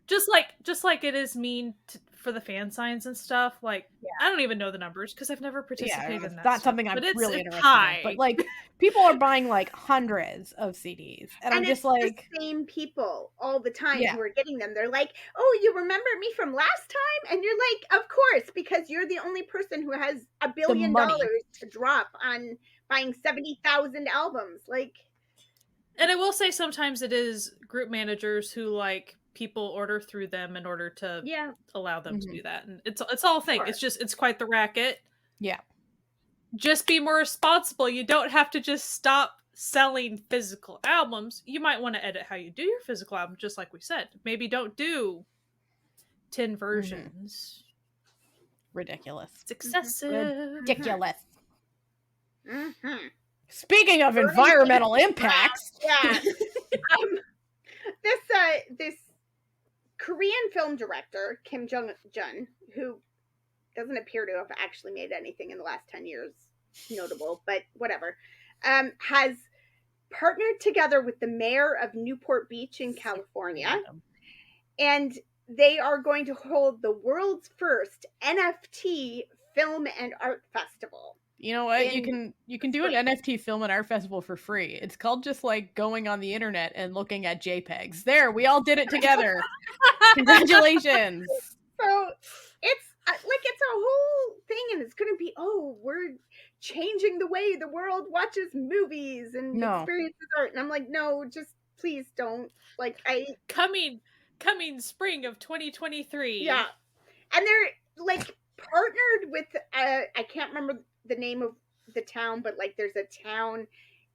Just like it is mean for the fan signs and stuff. Like, I don't even know the numbers because I've never participated in that. That's something I'm really interested in. But, like, people are buying like hundreds of CDs, and I'm just like, the same people all the time who are getting them. They're like, "Oh, you remember me from last time?" And you're like, "Of course, because you're the only person who has $1 billion to drop on buying 70,000 albums." Like, and I will say sometimes it is group managers who, like, people order through them in order to allow them to do that, and it's all a thing. It's quite the racket. Yeah, just be more responsible. You don't have to just stop selling physical albums. You might want to edit how you do your physical album, just like we said. Maybe don't do 10 versions. Ridiculous. It's excessive. Ridiculous. Speaking of environmental impacts, this Korean film director, Kim Jong-un, who doesn't appear to have actually made anything in the last 10 years notable, but whatever, has partnered together with the mayor of Newport Beach in California, and they are going to hold the world's first NFT film and art festival. You know what? You can do an NFT film and art festival for free. It's called just, like, going on the internet and looking at JPEGs. There, we all did it together. Congratulations. So it's like, it's a whole thing, and it's going to be, we're changing the way the world watches movies and experiences art. And I'm like, no, just please don't. Like, coming coming spring of 2023. Yeah. And they're like partnered with I can't remember the name of the town, but like there's a town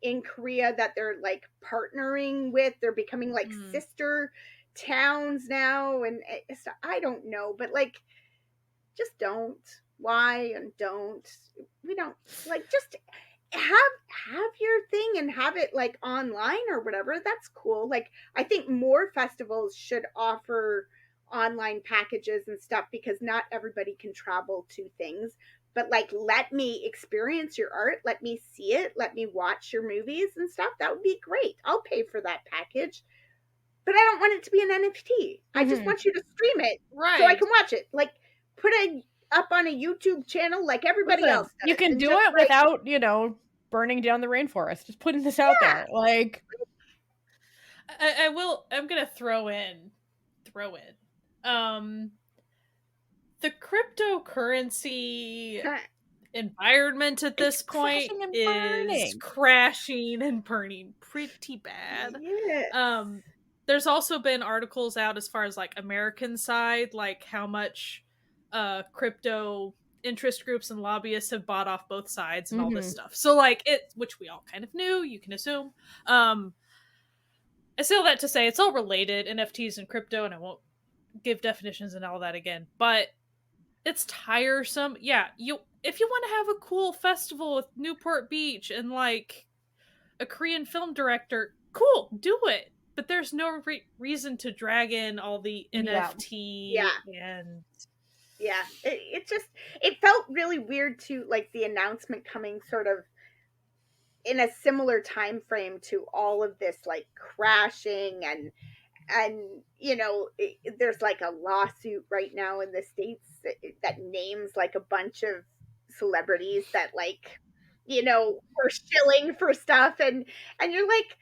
in Korea that they're like partnering with. They're becoming like sister towns now, and I don't know, but like just don't. Why and don't. We don't like just have your thing and have it like online or whatever. That's cool. Like I think more festivals should offer online packages and stuff because not everybody can travel to things. But like let me experience your art, let me see it, let me watch your movies and stuff. That would be great. I'll pay for that package. But I don't want it to be an NFT. I just want you to stream it so I can watch it. Like put it up on a YouTube channel like everybody else does. You can do it without, burning down the rainforest. Just putting this out there. Like I'm gonna throw in the cryptocurrency environment at this point is crashing and burning pretty bad. Yes. There's also been articles out as far as like American side, like how much crypto interest groups and lobbyists have bought off both sides and all this stuff. So like which we all kind of knew, you can assume. I say all that to say it's all related, NFTs and crypto, and I won't give definitions and all that again, but it's tiresome. Yeah, if you want to have a cool festival with Newport Beach and like a Korean film director, cool, do it. But there's no reason to drag in all the NFT and it felt really weird to like the announcement coming sort of in a similar time frame to all of this like crashing and there's like a lawsuit right now in the States that names like a bunch of celebrities that like were shilling for stuff and you're like,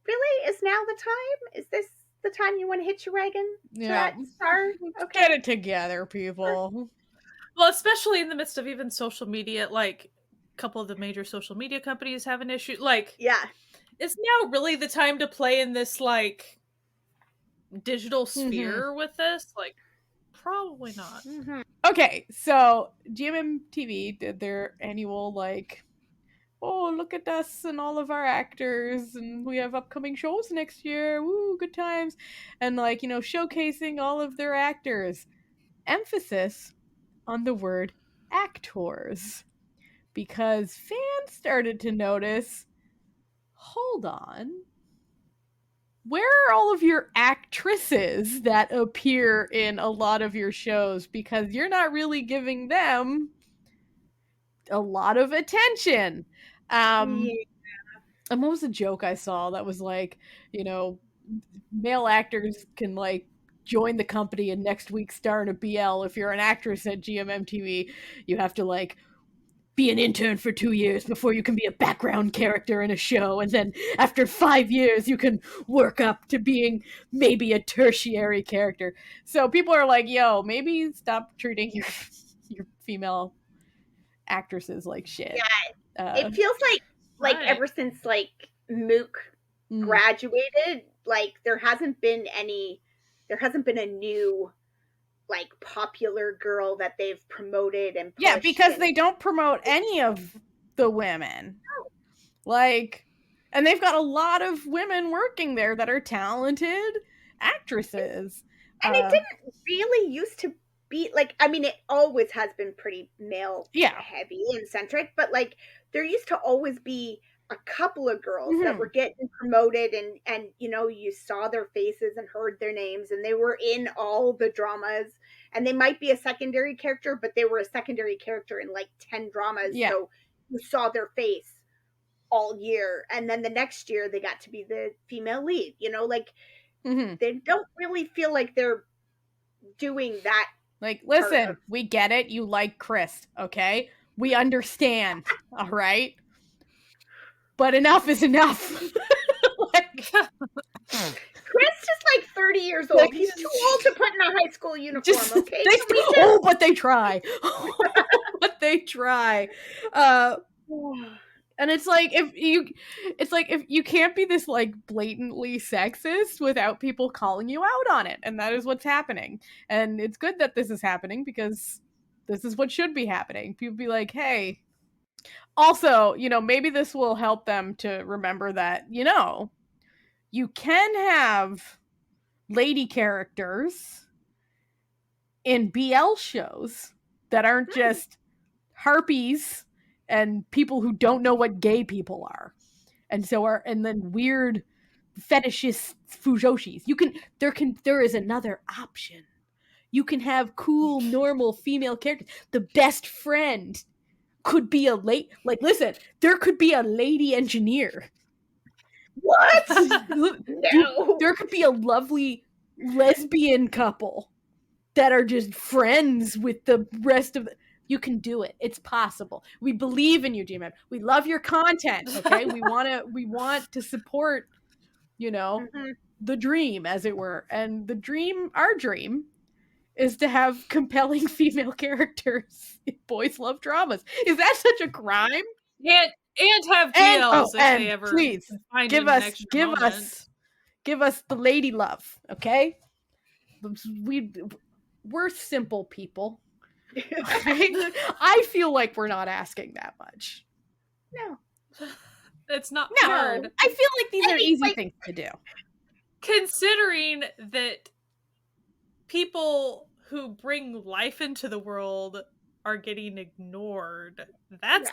really? Is now the time? Is this the time you want to hitch your wagon to that star? Okay. Get it together, people. Well, especially in the midst of even social media, like a couple of the major social media companies have an issue. Like, is now really the time to play in this like digital sphere with this? Like, probably not. Okay, so GMMTV did their annual like, oh, look at us and all of our actors, and we have upcoming shows next year. Woo, good times. And like, showcasing all of their actors. Emphasis on the word actors. Because fans started to notice, hold on, where are all of your actresses that appear in a lot of your shows? Because you're not really giving them a lot of attention. And what was a joke I saw that was like, male actors can like join the company and next week star in a BL. If you're an actress at GMMTV, you have to like be an intern for 2 years before you can be a background character in a show, and then after 5 years you can work up to being maybe a tertiary character. So people are like, yo, maybe stop treating your female actresses like shit. It feels like ever since like Mook graduated, like there hasn't been a new like popular girl that they've promoted and pushed. Yeah, because they don't promote any of the women. Like, and they've got a lot of women working there that are talented actresses. And it didn't really used to be like, I mean, it always has been pretty male heavy and centric, but like there used to always be a couple of girls that were getting promoted and you saw their faces and heard their names and they were in all the dramas, and they might be a secondary character, but they were a secondary character in like 10 dramas. So you saw their face all year, and then the next year they got to be the female lead, they don't really feel like they're doing that. Like, listen, we get it. You like Chris, okay? We understand, all right? But enough is enough. Chris is like 30 years old. Like, he's too old to put in a high school uniform, okay? But they try. But they try. And it's like if you can't be this like blatantly sexist without people calling you out on it, and that is what's happening. And it's good that this is happening because this is what should be happening. People be like, hey. Also, maybe this will help them to remember that, you can have lady characters in BL shows that aren't just harpies and people who don't know what gay people are. And then weird fetishist fujoshis. There is another option. You can have cool, normal female characters. The best friend could be listen, there could be a lady engineer. What? No. There could be a lovely lesbian couple that are just friends with the rest of the... You can do it. It's possible. We believe in you, G-Man. We love your content, okay? we want to support, the dream, as it were. And our dream, is to have compelling female characters in boys love dramas. Is that such a crime? And have BLs if they ever please give us the lady love, okay? We're simple people. I feel like we're not asking that much. No. It's not hard. I feel like these are easy things to do. Considering that people who bring life into the world are getting ignored. That's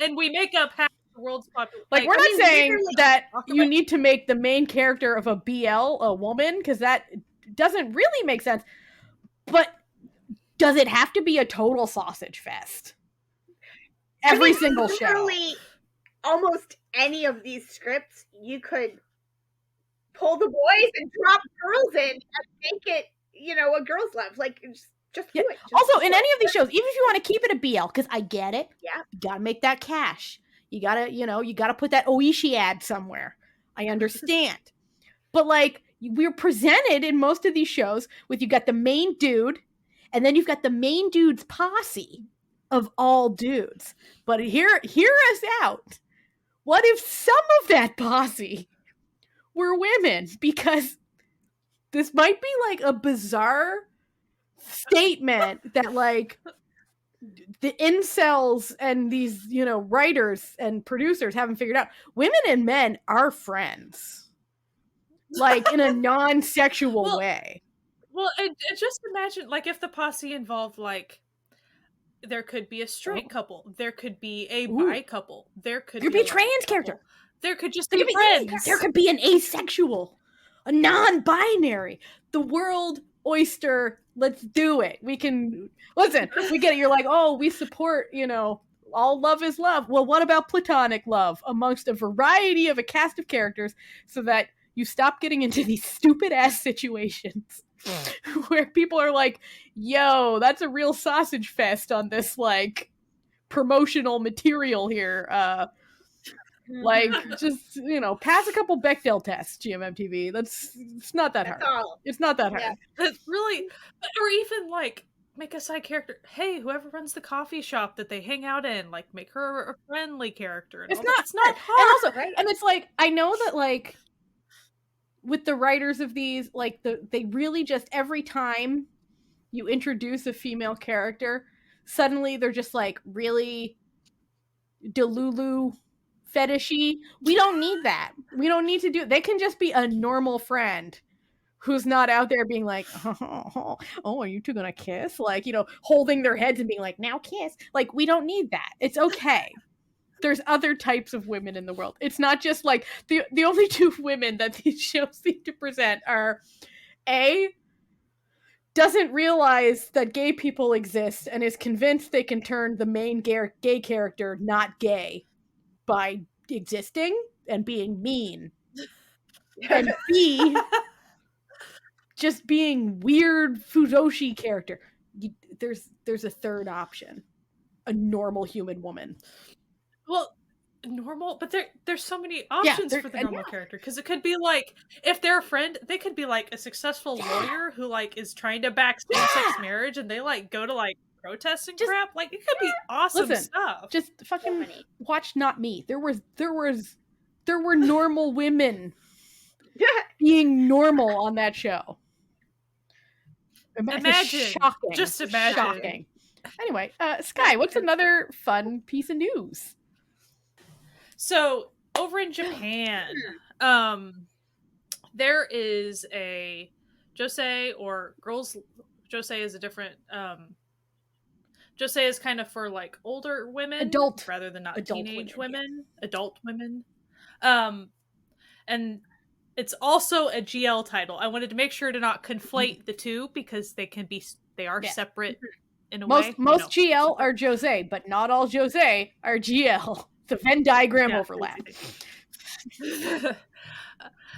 and we make up half the world's population. Like, we're not saying that you need to make the main character of a BL a woman, because that doesn't really make sense. But does it have to be a total sausage fest? Every single show. Almost any of these scripts, you could pull the boys and drop girls in and make it, a girl's love. Like, just do it. Also, in any of these shows, even if you want to keep it a BL, because I get it. Yeah. You gotta make that cash. You gotta put that Oishi ad somewhere. I understand. But, we're presented in most of these shows with, you got the main dude, and then you've got the main dude's posse of all dudes. But hear us out. What if some of that posse were women? Because this might be a bizarre statement that the incels and these, writers and producers haven't figured out. Women and men are friends. In a non-sexual way. Well, and just imagine, if the posse involved, there could be a straight couple, there could be a bi couple, there could be a trans character, there could just be friends, there could be an asexual, a non-binary, the world oyster. Let's do it. We can listen. We get it. You're like, oh, we support, all love is love. Well, what about platonic love amongst a variety of a cast of characters, so that you stop getting into these stupid ass situations where people are like, yo, that's a real sausage fest on this promotional material here. Just, pass a couple Bechdel tests, GMMTV. It's not that hard. It's not that hard. It's really, or even make a side character. Hey, whoever runs the coffee shop that they hang out in, make her a friendly character. It's not hard. And also, and it's I know that with the writers of these, they really just, every time you introduce a female character, suddenly they're just really delulu fetishy. We don't need that. We don't need to do it. They can just be a normal friend who's not out there being oh, are you two gonna kiss? Holding their heads and being now kiss. We don't need that. It's okay. There's other types of women in the world. It's not just the only two women that these shows seem to present are A, doesn't realize that gay people exist and is convinced they can turn the main gay character not gay by existing and being mean. And B, just being weird fujoshi character. There's a third option. A normal human woman. Well, normal, but there's so many options for the normal character, because it could be if they're a friend, they could be a successful lawyer who is trying to back same-sex marriage, and they go to protests and crap. Like, it could be awesome stuff. Just fucking watch Not Me. There were normal women being normal on that show. Imagine. Shocking. Just imagine. Shocking. Anyway, Sky, what's another fun piece of news? So, over in Japan, there is a josei, or girls. Josei is a different. Josei is kind of for like older women, adult, rather than not adult teenage women, adult women. And it's also a GL title. I wanted to make sure to not conflate the two, because they are separate in a way. Most GL are josei, but not all josei are GL. The Venn diagram overlap.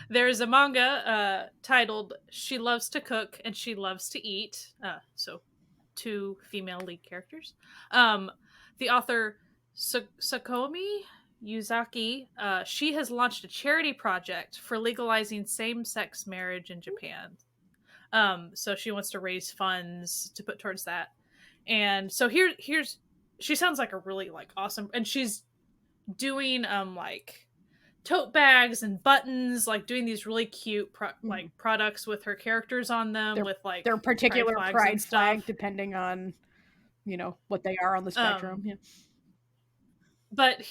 There's a manga titled She Loves to Cook and She Loves to Eat. So 2 female lead characters. The author Sakomi Yuzaki, she has launched a charity project for legalizing same-sex marriage in Japan. So she wants to raise funds to put towards that. And so here's she sounds like a really like awesome, and she's doing like tote bags and buttons, like doing these really cute like products with her characters on them, with like their particular pride flag, depending on what they are on the spectrum. But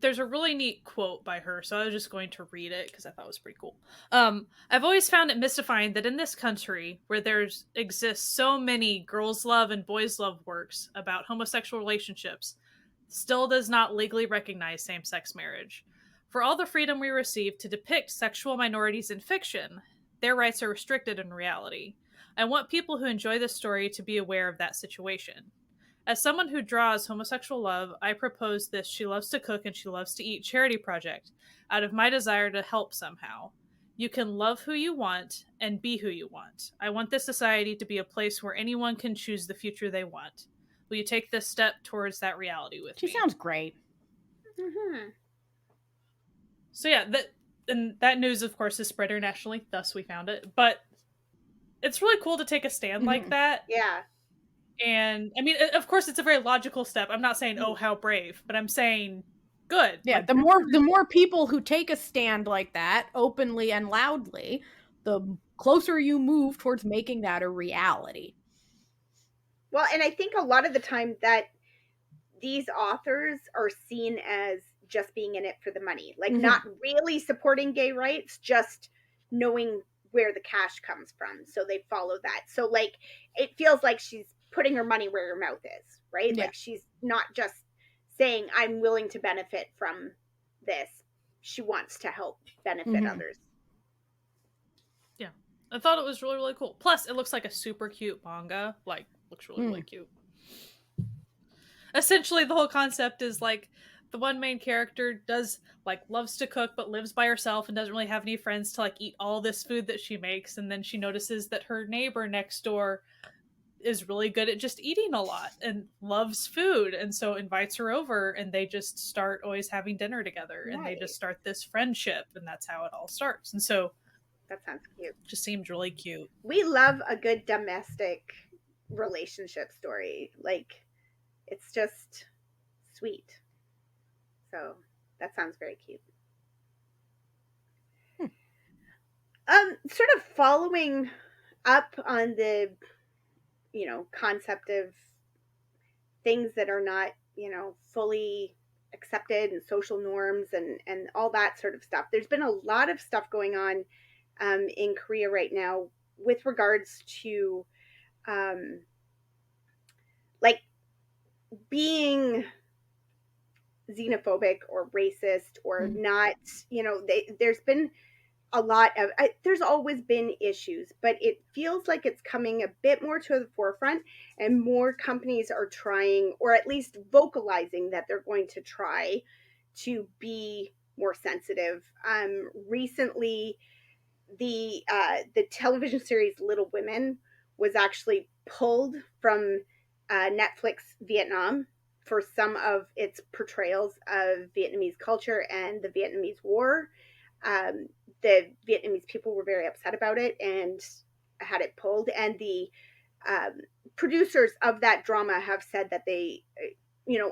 there's a really neat quote by her, so I was just going to read it because I thought it was pretty cool. I've always found it mystifying that in this country, where exists so many girls' love and boys' love works about homosexual relationships, still does not legally recognize same-sex marriage. For all the freedom we receive to depict sexual minorities in fiction, their rights are restricted in reality. I want people who enjoy this story to be aware of that situation. As someone who draws homosexual love, I propose this She Loves to Cook and She Loves to Eat charity project out of my desire to help somehow. You can love who you want and be who you want. I want this society to be a place where anyone can choose the future they want. Will you take this step towards that reality with me? She sounds great. Mm-hmm. So yeah, that news, of course, is spread internationally, thus we found it. But it's really cool to take a stand like that. Yeah. And, I mean, of course, it's a very logical step. I'm not saying, oh, how brave, but I'm saying, good. Yeah, like, the more people who take a stand like that, openly and loudly, the closer you move towards making that a reality. Well, and I think a lot of the time that these authors are seen as just being in it for the money. Like, not really supporting gay rights, just knowing where the cash comes from. So they follow that. So, like, it feels like she's putting her money where her mouth is, right? Yeah. Like, she's not just saying, I'm willing to benefit from this. She wants to help benefit others. Yeah. I thought it was really, really cool. Plus, it looks like a super cute manga. Like, looks really, really cute. Essentially, the whole concept is, like, the one main character loves to cook, but lives by herself and doesn't really have any friends to, like, eat all this food that she makes. And then she notices that her neighbor next door is really good at just eating a lot and loves food. And so invites her over, and they just start always having dinner together. Right. And they just start this friendship, and that's how it all starts. And so that sounds cute. Just seems really cute. We love a good domestic relationship story. Like, it's just sweet. So that sounds very cute. Sort of following up on the, concept of things that are not, fully accepted, and social norms and all that sort of stuff. There's been a lot of stuff going on in Korea right now with regards to like being xenophobic or racist or not, there's been a lot of, there's always been issues, but it feels like it's coming a bit more to the forefront, and more companies are trying, or at least vocalizing that they're going to try to be more sensitive. Recently, the television series Little Women was actually pulled from Netflix Vietnam for some of its portrayals of Vietnamese culture and the Vietnamese War. The Vietnamese people were very upset about it and had it pulled. And the producers of that drama have said that they,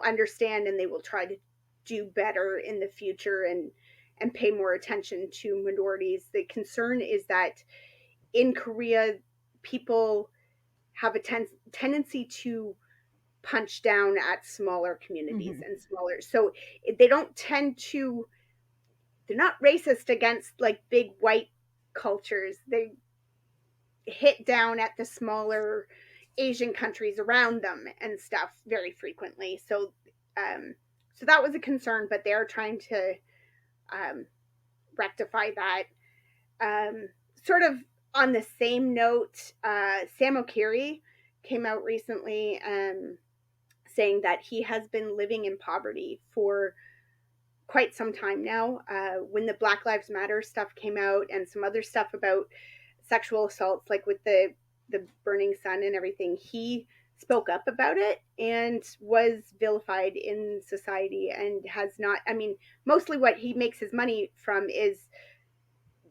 understand and they will try to do better in the future and pay more attention to minorities. The concern is that in Korea, people have a tendency to punch down at smaller communities and smaller. So they don't tend to, they're not racist against like big white cultures. They hit down at the smaller Asian countries around them and stuff very frequently. So that was a concern, but they're trying to rectify that. Sort of on the same note, Sam O'Keefe came out recently saying that he has been living in poverty for quite some time now. When the Black Lives Matter stuff came out and some other stuff about sexual assaults, like with the burning sun and everything, he spoke up about it and was vilified in society and has not, I mean, mostly what he makes his money from is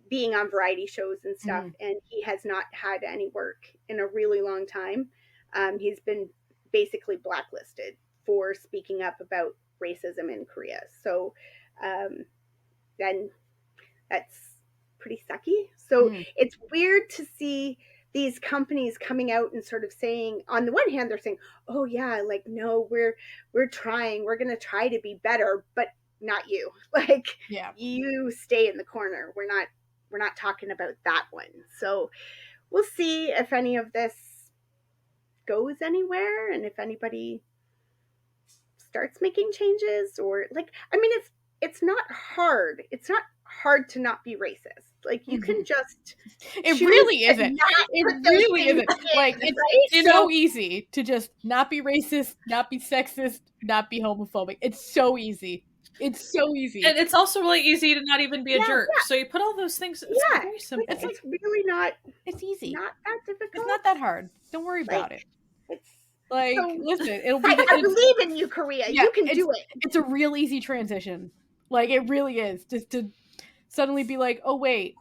being on variety shows and stuff, and he has not had any work in a really long time. He's been basically blacklisted for speaking up about racism in Korea. So then that's pretty sucky. So it's weird to see these companies coming out and sort of saying, on the one hand, they're saying, oh yeah, like, no, we're trying, we're going to try to be better, but not you. Like, you stay in the corner. We're not talking about that one. So we'll see if any of this goes anywhere and if anybody starts making changes, or like, I mean, it's not hard. It's not hard to not be racist. Like, you can just it really isn't. It really isn't. Like, it's so easy to just not be racist, not be sexist, not be homophobic. It's so easy. It's so easy. And it's also really easy to not even be a jerk. So you put all those things, it's very simple. It's like really not, it's easy. Not that difficult. It's not that hard. Don't worry about it. It's like, so, listen, it'll be I believe in you, Korea. You can do it. It's a real easy transition. Like, it really is. Just to suddenly be like, oh wait,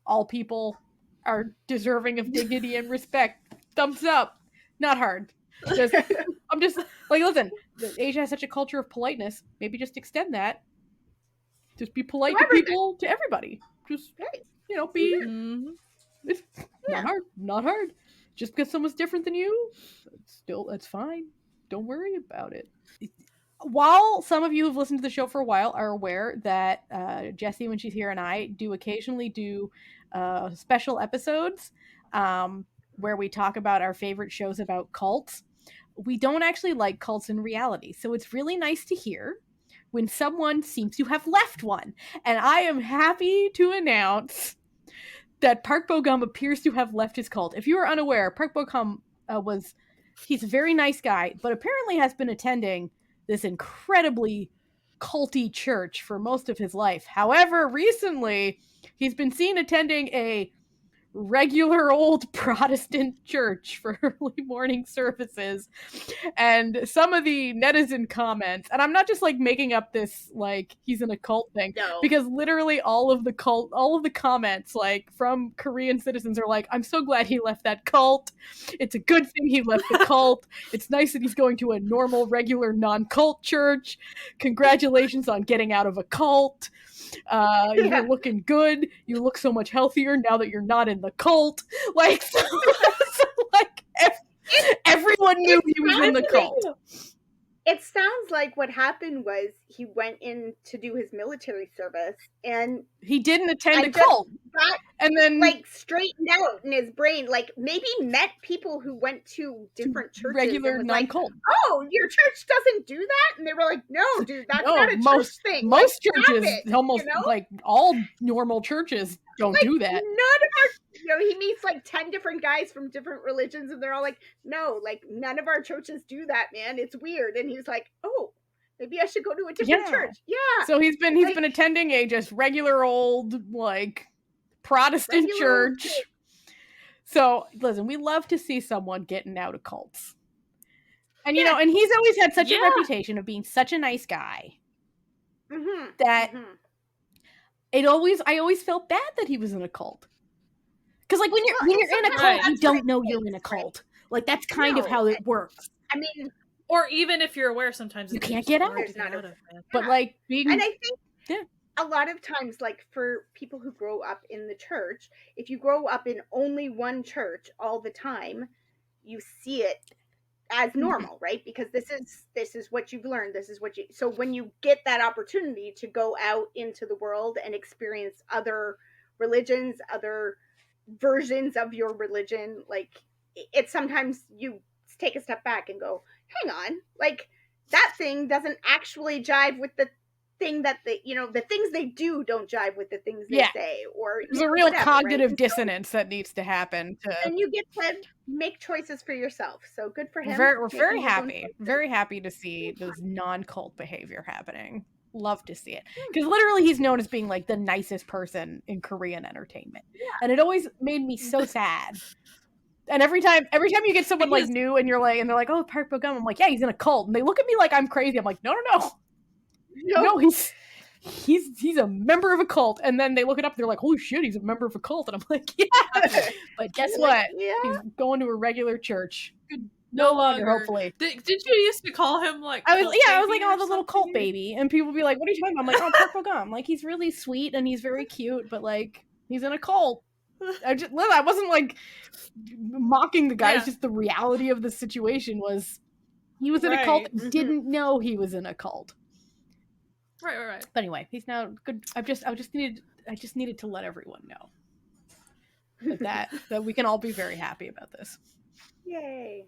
all people are deserving of dignity and respect. Thumbs up. Not hard. I'm just like, listen, Asia has such a culture of politeness. Maybe just extend that. Just be polite to people, to everybody. Just, be. It's not hard. Just because someone's different than you, that's fine. Don't worry about it. While some of you who've listened to the show for a while are aware that Jessie, when she's here, and I do occasionally do special episodes where we talk about our favorite shows about cults. We don't actually like cults in reality, so it's really nice to hear when someone seems to have left one. And I am happy to announce that Park Bo-gum appears to have left his cult. If you are unaware, Park Bo-gum he's a very nice guy, but apparently has been attending this incredibly culty church for most of his life. However, recently, he's been seen attending a regular old Protestant church for early morning services. And some of the netizen comments, and I'm not just like making up this like he's in a cult thing, because literally all of the comments like from Korean citizens are like, I'm so glad he left that cult. It's a good thing he left the cult. It's nice that he's going to a normal, regular, non-cult church. Congratulations on getting out of a cult. You're looking good. You look so much healthier now that you're not in the cult. Like, like everyone knew he was in the cult. It sounds like what happened was he went in to do his military service and he didn't attend a cult. And then like straightened out in his brain, like maybe met people who went to different churches. Regular non-cult. Like, oh, your church doesn't do that? And they were like, no, dude, that's not a church thing. Most churches, almost like all normal churches don't do that. None of our, he meets like 10 different guys from different religions and they're all like, no, like none of our churches do that, man. It's weird. And he's like, oh, maybe I should go to a different church. Yeah. So he's been attending a just regular old like Protestant church. So listen, we love to see someone getting out of cults. And and he's always had such a reputation of being such a nice guy that I always felt bad that he was in a cult. Because like when you're in a cult, you don't know you're in a cult. Like that's kind of how it works. I mean, or even if you're aware, sometimes you can't get out. But like being, and I think a lot of times, like for people who grow up in the church, if you grow up in only one church all the time, you see it as normal, right? Because this is what you've learned. This is what you. So when you get that opportunity to go out into the world and experience other religions, other versions of your religion, like it's sometimes you take a step back and go, hang on, like that thing doesn't actually jive with the thing that they, the things they do don't jive with the things they say, or there's a real cognitive dissonance that needs to happen and you get to make choices for yourself. So good for him. We're very happy to see this non-cult behavior happening. Love to see it, because literally he's known as being like the nicest person in Korean entertainment, and it always made me so sad. And every time you get someone like new and you're like, and they're like, oh, Park Bo-gum, I'm like, yeah, he's in a cult, and they look at me like I'm crazy. I'm like, no, he's a member of a cult. And then they look it up and they're like, holy shit, he's a member of a cult. And I'm like, yeah, but guess what? He's going to a regular church. No longer, hopefully. Did you used to call him like? I was like, oh, the little cult baby, and people would be like, "What are you talking about?" I'm like, "Oh, Park Bo-gum. Like, he's really sweet and he's very cute, but like, he's in a cult." I wasn't like mocking the guy. It's just the reality of the situation was he was in a cult, didn't know he was in a cult. Right. But anyway, he's now good. I just needed to let everyone know that we can all be very happy about this. Yay.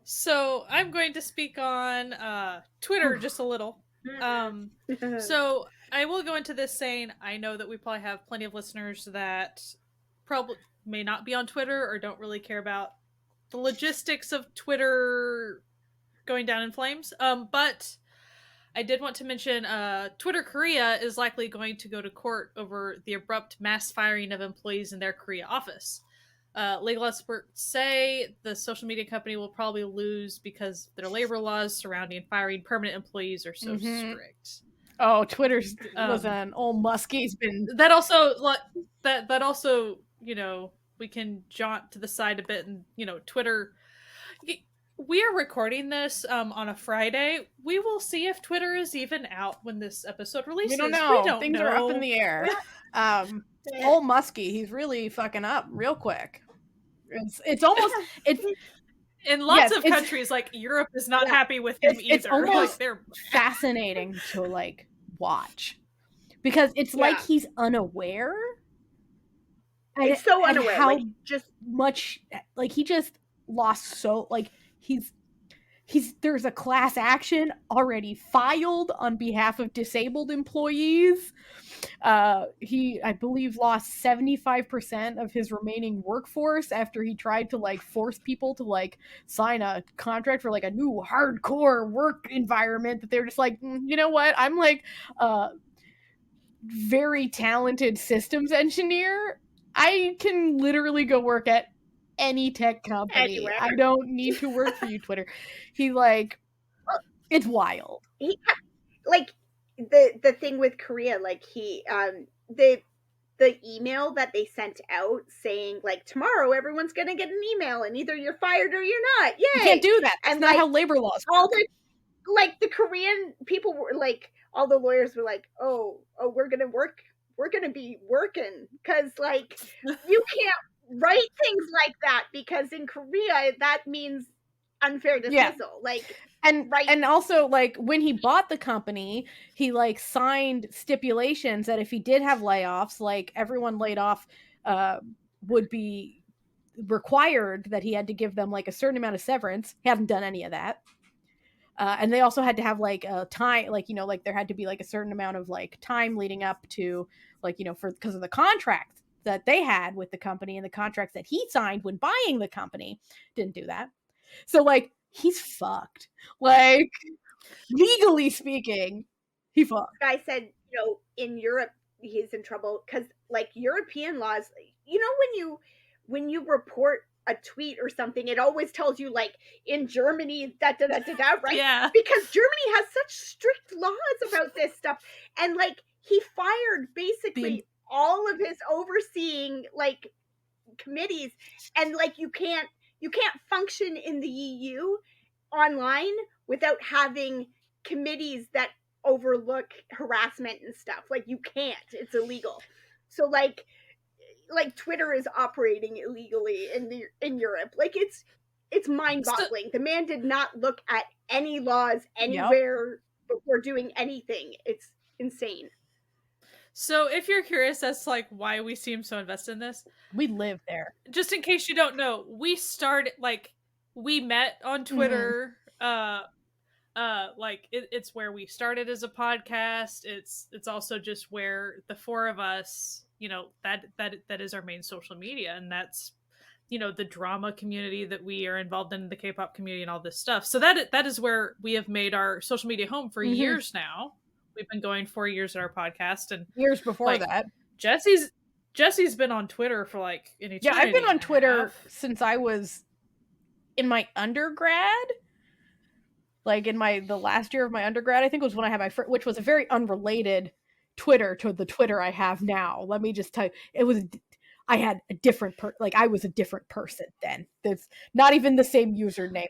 So I'm going to speak on Twitter just a little. So I will go into this saying I know that we probably have plenty of listeners that probably may not be on Twitter or don't really care about the logistics of Twitter going down in flames. But I did want to mention Twitter Korea is likely going to go to court over the abrupt mass firing of employees in their Korea office. Legal experts say the social media company will probably lose because their labor laws surrounding firing permanent employees are so strict. Oh, Twitter's was an old Muskie's been that also we can jaunt to the side a bit, and Twitter. We are recording this on a Friday. We will see if Twitter is even out when this episode releases. We don't know. Things are up in the air. Old Muskie, he's really fucking up real quick. It's almost in lots of countries like Europe is not happy with him either. It's almost fascinating to like watch because it's like he's unaware. It's so unaware. How like, just much like he just lost so like he's there's a class action already filed on behalf of disabled employees. He, I believe, lost 75% of his remaining workforce after he tried to like force people to like sign a contract for like a new hardcore work environment that they're just like, you know what? I'm like a very talented systems engineer. I can literally go work at any tech company. Anywhere. I don't need to work for you, Twitter. He like, it's wild. He like the thing with Korea, like he the email that they sent out saying like tomorrow everyone's gonna get an email and either you're fired or you're not. Yay! You can't do that. That's not like, how labor laws work. All the Korean people were like, all the lawyers were like, oh, we're gonna be working because like you can't write things like that because in Korea that means unfair dismissal. Like and also like when he bought the company, he like signed stipulations that if he did have layoffs, like everyone laid off would be required that he had to give them like a certain amount of severance. He hasn't done any of that. And they also had to have like a time, like, like there had to be like a certain amount of like time leading up to like, because of the contract that they had with the company and the contracts that he signed when buying the company. Didn't do that. So like he's fucked. Like legally speaking, he fucked. The guy said, in Europe he's in trouble because like European laws, when you report a tweet or something, it always tells you like in Germany right? Yeah. Because Germany has such strict laws about this stuff, and like he fired basically all of his overseeing like committees, and like you can't function in the EU online without having committees that overlook harassment and stuff. Like you can't, it's illegal. So like Twitter is operating illegally in Europe. Like it's mind-boggling. The man did not look at any laws anywhere before doing anything. It's insane. So if you're curious as to like why we seem so invested in this, we live there. Just in case you don't know, we met on Twitter. It's where we started as a podcast. It's also just where the four of us, that is our main social media, and that's the drama community that we are involved in, the K-pop community, and all this stuff. So that is where we have made our social media home for years now. We've been going 4 years at our podcast, and years before that, Jesse's been on Twitter for like an eternity. Yeah, I've been on Twitter since I was in my undergrad. Like in the last year of my undergrad, I think was when I had my first, which was a very unrelated Twitter to the Twitter I have now. Let me just tell you, I had a different I was a different person then. That's not even the same username.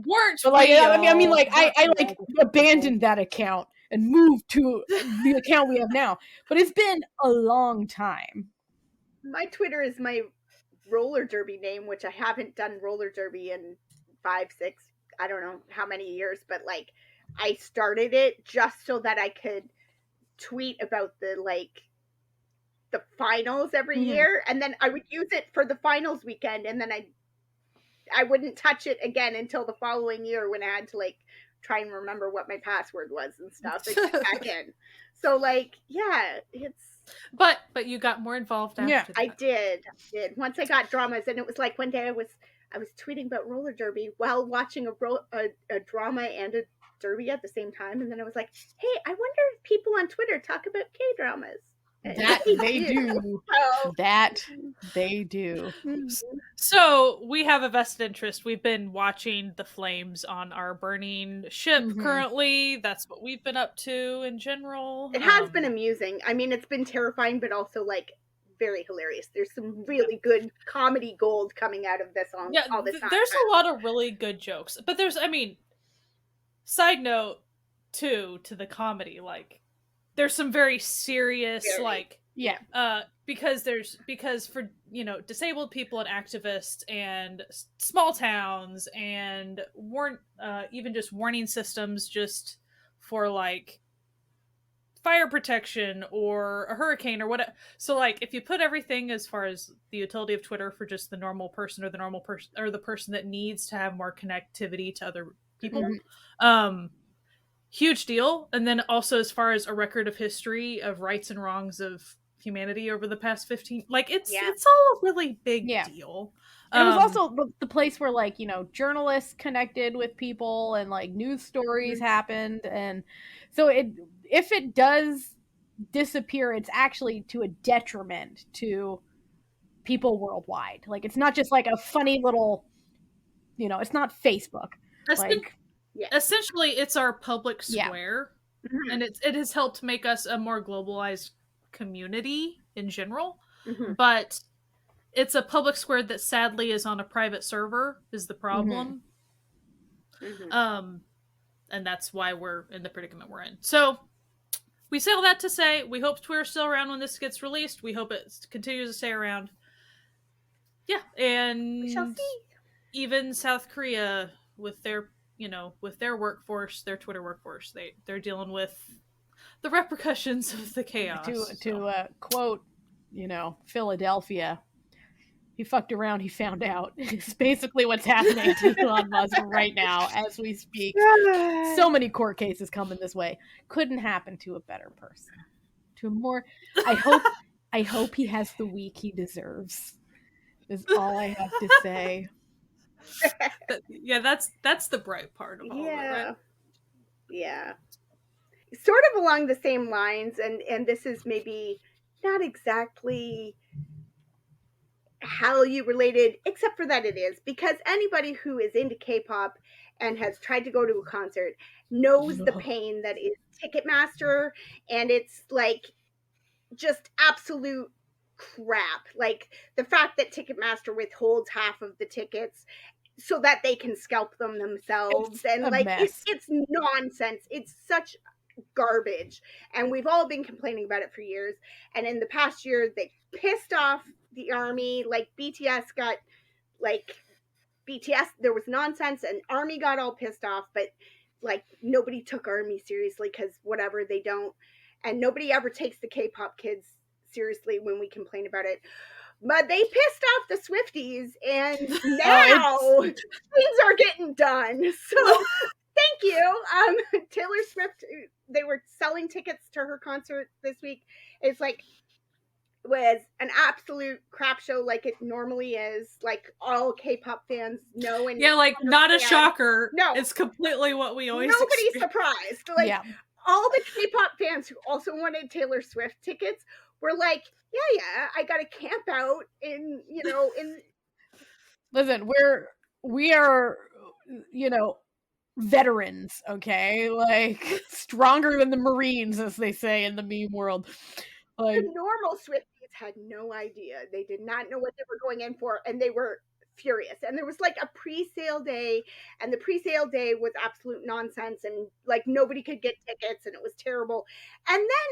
Weren't but like I mean like I like abandoned that account and moved to the account we have now. But it's been a long time. My Twitter is my roller derby name, which I haven't done roller derby in 5, 6, I don't know how many years, but like I started it just so that I could tweet about the finals every year, and then I would use it for the finals weekend, and then I wouldn't touch it again until the following year when I had to like try and remember what my password was and stuff and get back in. So like, yeah, it's. But you got more involved after that. I did. Once I got dramas, and it was like one day I was tweeting about roller derby while watching a drama and a derby at the same time, and then I was like, hey, I wonder if people on Twitter talk about K-dramas. That they do. That they do. So we have a vested interest. We've been watching the flames on our burning ship currently. That's what we've been up to in general. It has been amusing. I mean, it's been terrifying, but also like very hilarious. There's some really good comedy gold coming out of this all the time. There's a lot of really good jokes, but side note too to the comedy, like there's some very serious because for disabled people and activists and small towns and even just warning systems just for like fire protection or a hurricane or whatever. So like if you put everything as far as the utility of Twitter for just the normal person or the person that needs to have more connectivity to other people, huge deal. And then also as far as a record of history of rights and wrongs of humanity over the past 15, like it's all a really big deal. And it was also the place where like journalists connected with people and like news stories happened, and so if it does disappear, it's actually to a detriment to people worldwide. Like it's not just like a funny little, it's not Facebook. Essentially, it's our public square, and it has helped make us a more globalized community in general. But it's a public square that sadly is on a private server is the problem. And that's why we're in the predicament we're in. So we say all that to say we hope Twitter's still around when this gets released. We hope it continues to stay around. Yeah, and we shall see. Even South Korea with their workforce, their Twitter workforce, they're dealing with the repercussions of the chaos. To quote, Philadelphia, he fucked around, he found out. It's basically what's happening to Elon Musk right now as we speak. So many court cases coming this way. Couldn't happen to a better person. To a more, I hope he has the week he deserves. Is all I have to say. That's the bright part of all of it, right? Yeah. Sort of along the same lines, and this is maybe not exactly Hallyu related, except for that it is, because anybody who is into K-pop and has tried to go to a concert knows the pain that is Ticketmaster, and it's like just absolute crap. Like the fact that Ticketmaster withholds half of the tickets so that they can scalp them themselves, and like it's nonsense. It's such garbage, and we've all been complaining about it for years. And in the past year, they pissed off the army. Like BTS got there was nonsense, and army got all pissed off, but like nobody took army seriously because whatever, they don't, and nobody ever takes the K-pop kids seriously when we complain about it. But they pissed off the Swifties, and now things are getting done. So thank you. Taylor Swift, they were selling tickets to her concert this week. It's like, was an absolute crap show, like it normally is, like all K-pop fans know. And yeah, like not a shocker. No, it's completely what we always nobody's surprised. Like all the K-pop fans who also wanted Taylor Swift tickets were like, yeah, I gotta camp out in, Listen, we are, veterans, okay? Like stronger than the Marines, as they say in the meme world. Like, the normal Swifties had no idea. They did not know what they were going in for, and they were furious. And there was like a pre-sale day, and the pre-sale day was absolute nonsense, and like nobody could get tickets, and it was terrible. And then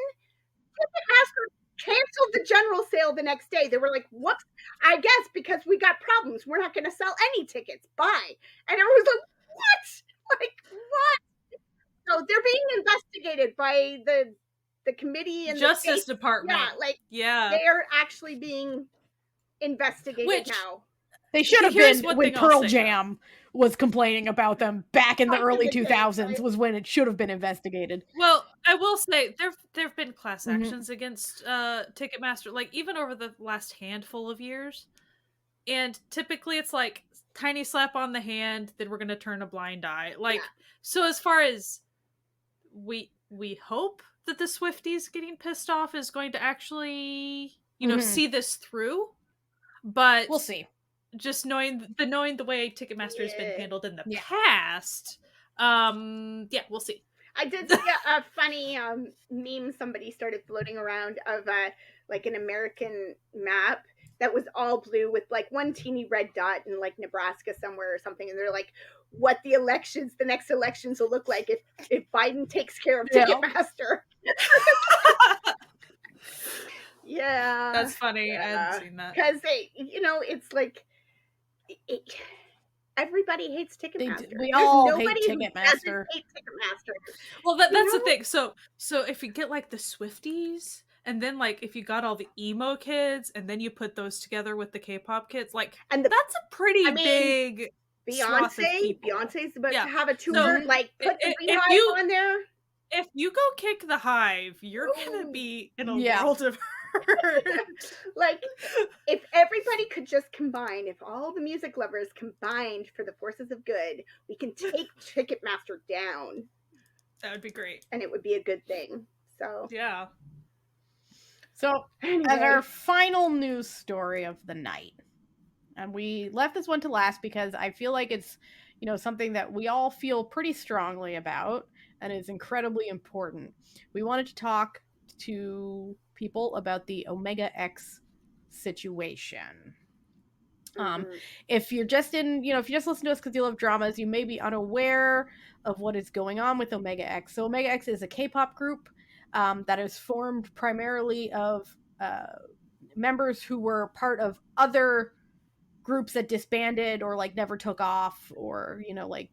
Ticketmaster canceled the general sale the next day. They were like, whoops, I guess because we got problems, we're not going to sell any tickets. Bye. And everyone was like, what? Like, what? So they're being investigated by the committee and Justice Department. Yeah, they're actually being investigated now. They should have been when Pearl Jam was complaining about them back in the early 2000s was when it should have been investigated. Well, I will say there've been class actions against Ticketmaster, like even over the last handful of years. And typically it's like tiny slap on the hand, then we're going to turn a blind eye. Like, so as far as we hope that the Swifties getting pissed off is going to actually, see this through, but we'll see. Just knowing the way Ticketmaster has been handled in the past, we'll see. I did see a funny meme somebody started floating around of like an American map that was all blue with like one teeny red dot in like Nebraska somewhere or something, and they're like, what the next elections will look like if Biden takes care of Ticketmaster. Yeah, that's funny. I hadn't seen that because it's like everybody hates Ticketmaster. We all hate Ticketmaster. Well, that's the thing. So if you get like the Swifties, and then like if you got all the emo kids, and then you put those together with the K-pop kids, like that's a pretty big. Beyonce's about to have a tour. So, like put the Beehive on there. If you go kick the Hive, you're gonna be in a world of hurt. Like, if everybody could just combine, if all the music lovers combined for the forces of good, we can take Ticketmaster down. That would be great. And it would be a good thing. So yeah. So as our final news story of the night, and we left this one to last because I feel like it's, something that we all feel pretty strongly about and is incredibly important. We wanted to talk to people about the Omega X situation. If you're just if you just listen to us because you love dramas, you may be unaware of what is going on with Omega X. So Omega X is a K-pop group that is formed primarily of members who were part of other groups that disbanded or like never took off, or like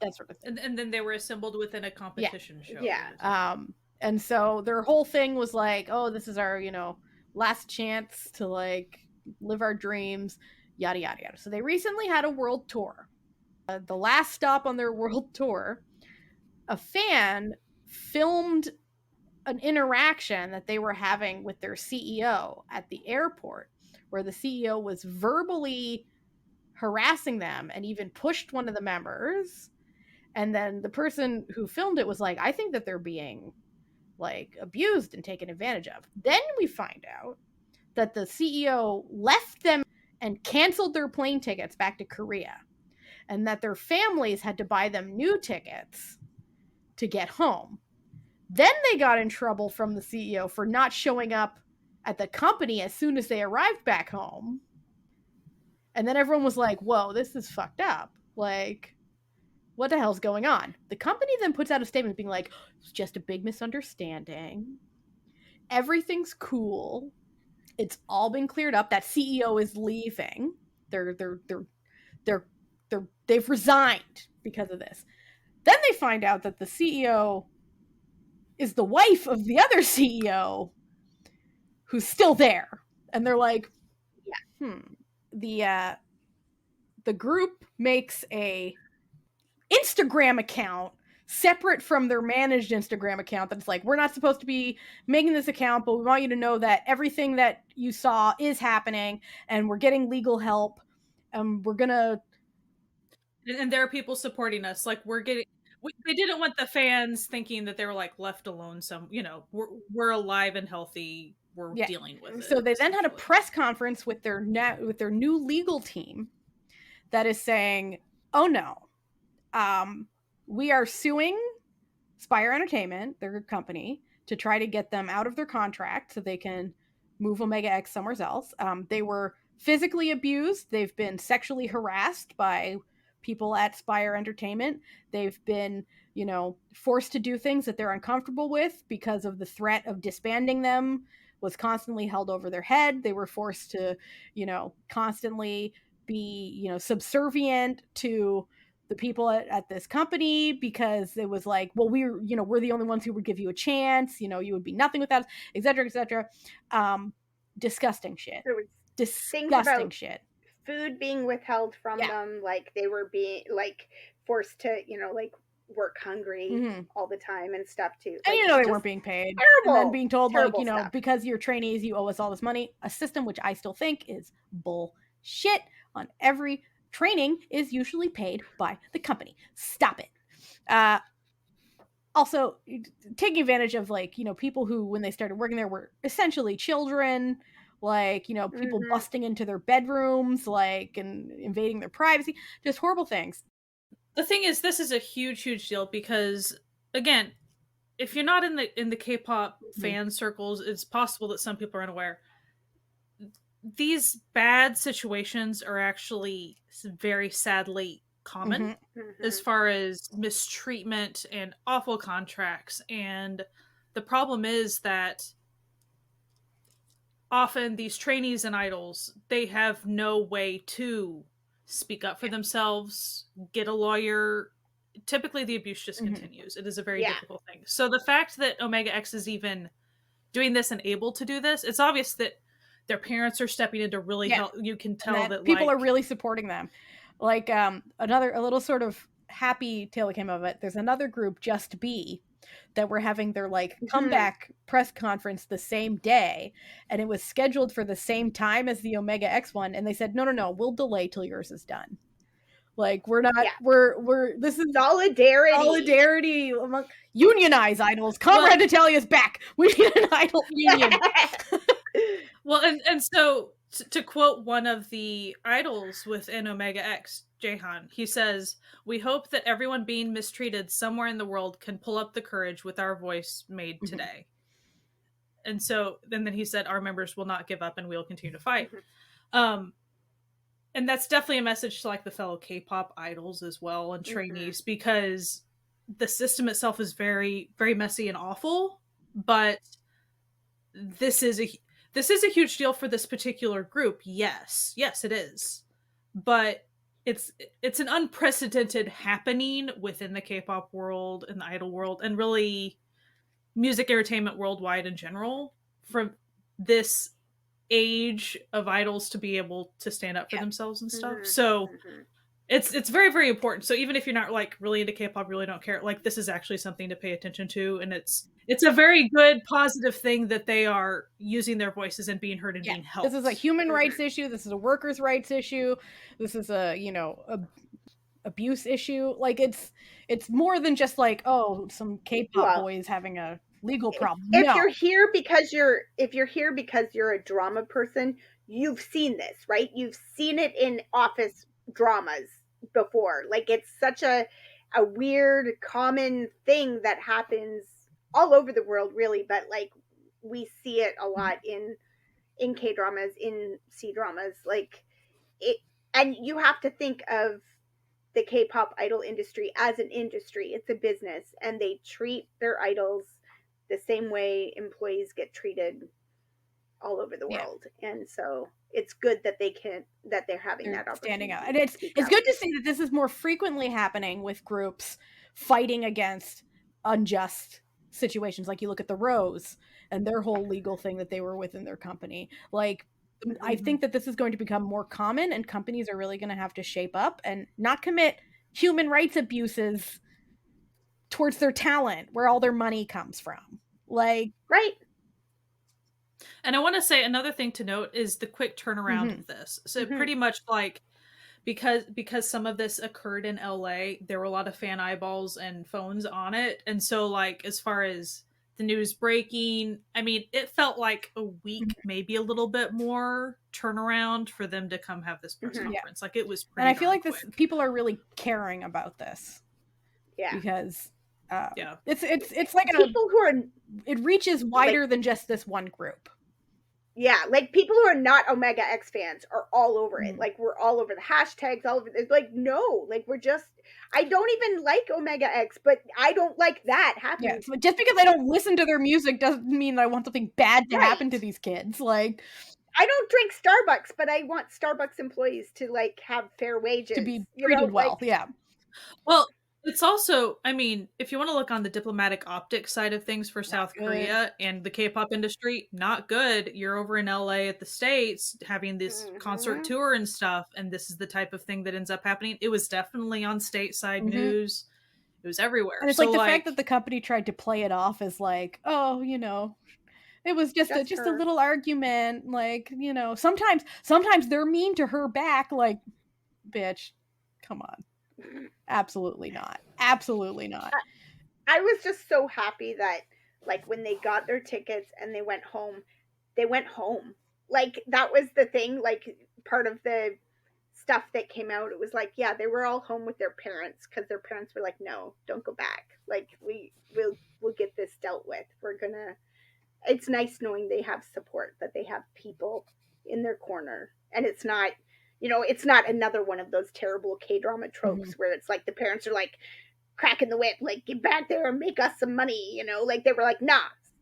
that sort of thing. And then they were assembled within a competition show. Yeah. And so their whole thing was like, oh, this is our last chance to like live our dreams, yada yada yada. So they recently had a world tour. The last stop on their world tour, a fan filmed an interaction that they were having with their CEO at the airport, where the CEO was verbally harassing them and even pushed one of the members. And then the person who filmed it was like, I think that they're being like abused and taken advantage of. Then we find out that the CEO left them and canceled their plane tickets back to Korea, and that their families had to buy them new tickets to get home. Then they got in trouble from the CEO for not showing up at the company as soon as they arrived back home. And then everyone was like, whoa, this is fucked up. Like, what the hell's going on? The company then puts out a statement being like, it's just a big misunderstanding. Everything's cool. It's all been cleared up. That CEO is leaving. They've resigned because of this. Then they find out that the CEO is the wife of the other CEO who's still there. And they're like, the group makes a Instagram account separate from their managed Instagram account that's like, we're not supposed to be making this account, but we want you to know that everything that you saw is happening and we're getting legal help and we're gonna. And there are people supporting us. Like, they didn't want the fans thinking that they were like left alone. We're alive and healthy. We're dealing with it. So they then had a press conference with their new legal team that is saying, oh no, we are suing Spire Entertainment, their company, to try to get them out of their contract so they can move Omega X somewhere else. They were physically abused. They've been sexually harassed by people at Spire Entertainment. They've been, forced to do things that they're uncomfortable with because of the threat of disbanding them was constantly held over their head. They were forced to, constantly be, subservient to the people at this company because it was like, well, we're the only ones who would give you a chance. You would be nothing without us, et cetera, et cetera. Disgusting shit. There was disgusting shit. Food being withheld from them, like they were being like forced to, work hungry all the time and stuff too. And they weren't being paid. Terrible. And then being told like, stuff. Because you're trainees, you owe us all this money. A system which I still think is bullshit. On every training is usually paid by the company. Stop it. Also, taking advantage of people who, when they started working there, were essentially children. People busting into their bedrooms, and invading their privacy. Just horrible things. The thing is, this is a huge, huge deal because, again, if you're not in the K-pop fan circles, it's possible that some people are unaware. These bad situations are actually very sadly common as far as mistreatment and awful contracts. And the problem is that often these trainees and idols, they have no way to speak up for themselves, get a lawyer. Typically the abuse just continues. It is a very difficult thing. So the fact that Omega X is even doing this and able to do this, it's obvious that their parents are stepping in to really help. You can tell that people are really supporting them. A little sort of happy tale that came of it. There's another group, Just Be, that were having their comeback press conference the same day, and it was scheduled for the same time as the Omega X one, and they said, no, we'll delay till yours is done. We're not, we're this is solidarity among unionize idols. Comrade Natalia's back. We need an idol union. Well, and so to quote one of the idols within Omega X, Jaehan, he says, "We hope that everyone being mistreated somewhere in the world can pull up the courage with our voice made today." And so then he said, "Our members will not give up and we'll continue to fight." And that's definitely a message to the fellow K-pop idols as well and trainees, because the system itself is very, very messy and awful. But this is a huge deal for this particular group. Yes, it is. But it's an unprecedented happening within the K-pop world and the idol world, and really music entertainment worldwide in general, for this age of idols to be able to stand up for themselves and stuff. So it's very, very important. So even if you're not really into K-pop, really don't care, this is actually something to pay attention to, and it's a very good positive thing that they are using their voices and being heard and being helped. This is a human rights issue. This is a workers' rights issue. This is a abuse issue. It's more than just some K-pop boys having a legal problem. If you're here because you're a drama person, you've seen this, right? You've seen it in office dramas before. It's such a weird, common thing that happens all over the world, really, but we see it a lot in in K-dramas, in C-dramas, like it. And you have to think of the K-pop idol industry as an industry. It's a business, and they treat their idols the same way employees get treated all over the world. And so it's good that they're having that opportunity, standing out. And it's good to see that this is more frequently happening with groups fighting against unjust situations. Like you look at the Rose and their whole legal thing that they were within their company. Like I think that this is going to become more common, and companies are really going to have to shape up and not commit human rights abuses towards their talent, where all their money comes from. Like, right. And I want to say another thing to note is the quick turnaround of this. So pretty much like because some of this occurred in LA, there were a lot of fan eyeballs and phones on it. And so like as far as the news breaking, I mean, it felt like a week, maybe a little bit more turnaround for them to come have this press conference. Like it was pretty. And I feel like people are really caring about this. Yeah. Because it's like people who are, it reaches wider than just this one group. Yeah, like people who are not Omega X fans are all over it. Like we're all over the hashtags, all over. It's like no, like we're just. I don't even like Omega X, but I don't like that happening. Yeah, so just because I don't listen to their music doesn't mean that I want something bad to happen to these kids. Like, I don't drink Starbucks, but I want Starbucks employees to like have fair wages, to be treated well. Like, yeah. Well, it's also, I mean, if you want to look on the diplomatic optics side of things for South Korea and the K-pop industry, not good. You're over in LA at the States having this concert tour and stuff, and this is the type of thing that ends up happening. It was definitely on stateside news. It was everywhere. And it's like the fact that the company tried to play it off as like, oh, you know, it was just a little argument. Like, you know, sometimes they're mean to her back. Like, bitch, come on. Absolutely not. Absolutely not. I was just so happy that like when they got their tickets and they went home. Like that was the thing, like part of the stuff that came out. It was like, yeah, they were all home with their parents because their parents were like, no, don't go back. Like we'll get this dealt with. It's nice knowing they have support, that they have people in their corner, and it's not, you know, it's not another one of those terrible K-drama tropes where it's like the parents are like cracking the whip, like get back there and make us some money, you know, like they were like, nah,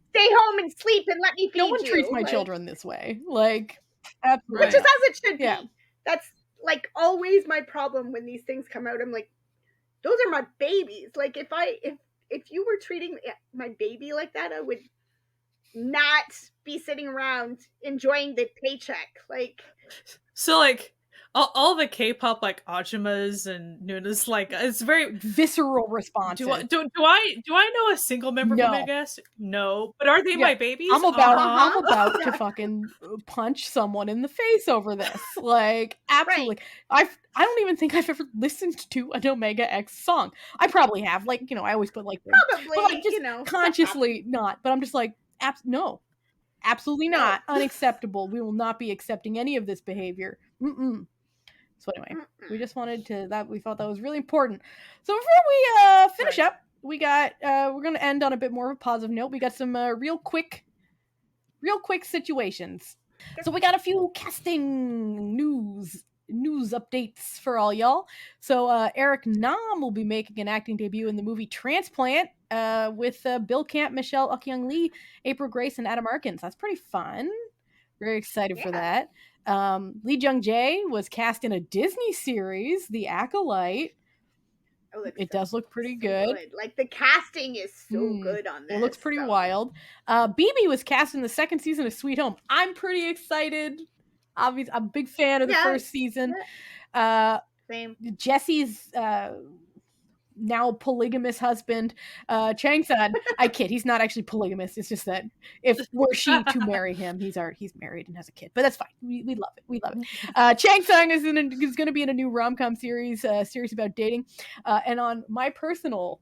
stay home and sleep and let me feed you. No one treats my children this way. Like, absolutely. Which is as it should be. That's like always my problem when these things come out. I'm like, those are my babies. Like if you were treating my baby like that, I would not be sitting around enjoying the paycheck. Like, so like all the K-pop like Ajumas and Noonas, like it's very visceral responses. Do I know a single member from Omega X? No, but are they my babies? I'm about to fucking punch someone in the face over this. Like, absolutely. I don't even think I've ever listened to an Omega X song. I probably have. Like, you know, I always put like probably, but, like, just you know, consciously not. But I'm just like, no, absolutely not. Unacceptable. We will not be accepting any of this behavior. So anyway, we just wanted to, we thought that was really important. So before we finish up, we got, we're going to end on a bit more of a positive note. We got some real quick situations. So we got a few casting news updates for all y'all. So Eric Nam will be making an acting debut in the movie Transplant with Bill Camp, Michelle Okyung Lee, April Grace, and Adam Arkins. That's pretty fun. Very excited for that. Lee Jung-jae was cast in a Disney series, The Acolyte. It does look pretty good. Like the casting is so good on this. It looks pretty wild. BB was cast in the second season of Sweet Home. I'm pretty excited. Obviously, I'm a big fan of the first season. Same. Jesse's now polygamous husband, Chang-sun. I kid, he's not actually polygamous. It's just that if were she to marry him, he's married and has a kid. But that's fine. We love it. We love it. Chang-sun is going to be in a new rom-com series about dating. And on my personal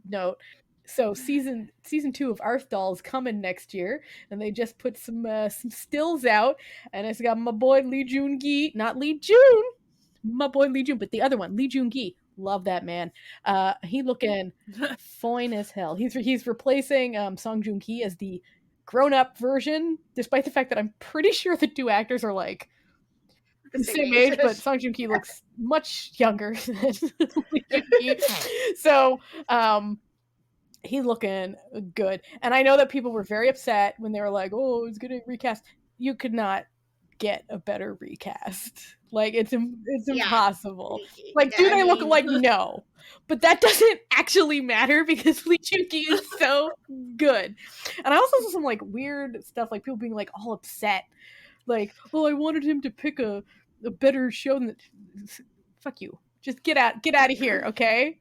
note, so season 2 of Arth Doll is coming next year, and they just put some stills out, and it's got my boy Lee Joon-gi, not Lee Jun, my boy Lee Jun, but the other one, Lee Joon-gi. Love that man. He looking fine as hell. He's replacing Song Joong-ki as the grown-up version, despite the fact that I'm pretty sure the two actors are like the same age, but Song Joong-ki looks much younger than Lee Joon-gi. So he's looking good. And I know that people were very upset when they were like, oh, it's gonna recast. You could not get a better recast. Like, it's impossible. Like, do they look alike? No. But that doesn't actually matter because Lee Joon-gi is so good. And I also saw some like weird stuff, like people being like all upset. Like, oh, I wanted him to pick a better show than fuck you. Just get out of here, okay?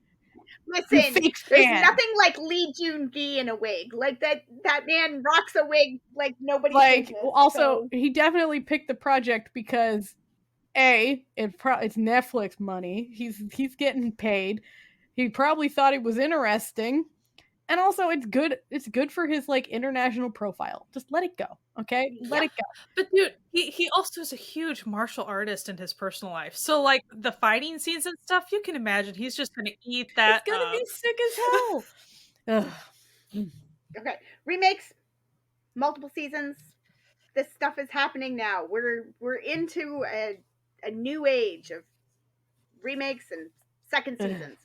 Listen, there's nothing like Lee Joon-gi in a wig. Like that man rocks a wig like nobody's business. Also, so. He definitely picked the project because it's Netflix money. He's getting paid. He probably thought it was interesting. And also, it's good. It's good for his like international profile. Just let it go, okay? Let it go. But dude, he also is a huge martial artist in his personal life. So like the fighting scenes and stuff, you can imagine he's just gonna eat that. It's gonna be sick as hell. Okay, remakes, multiple seasons. This stuff is happening now. We're into a new age of remakes and second seasons.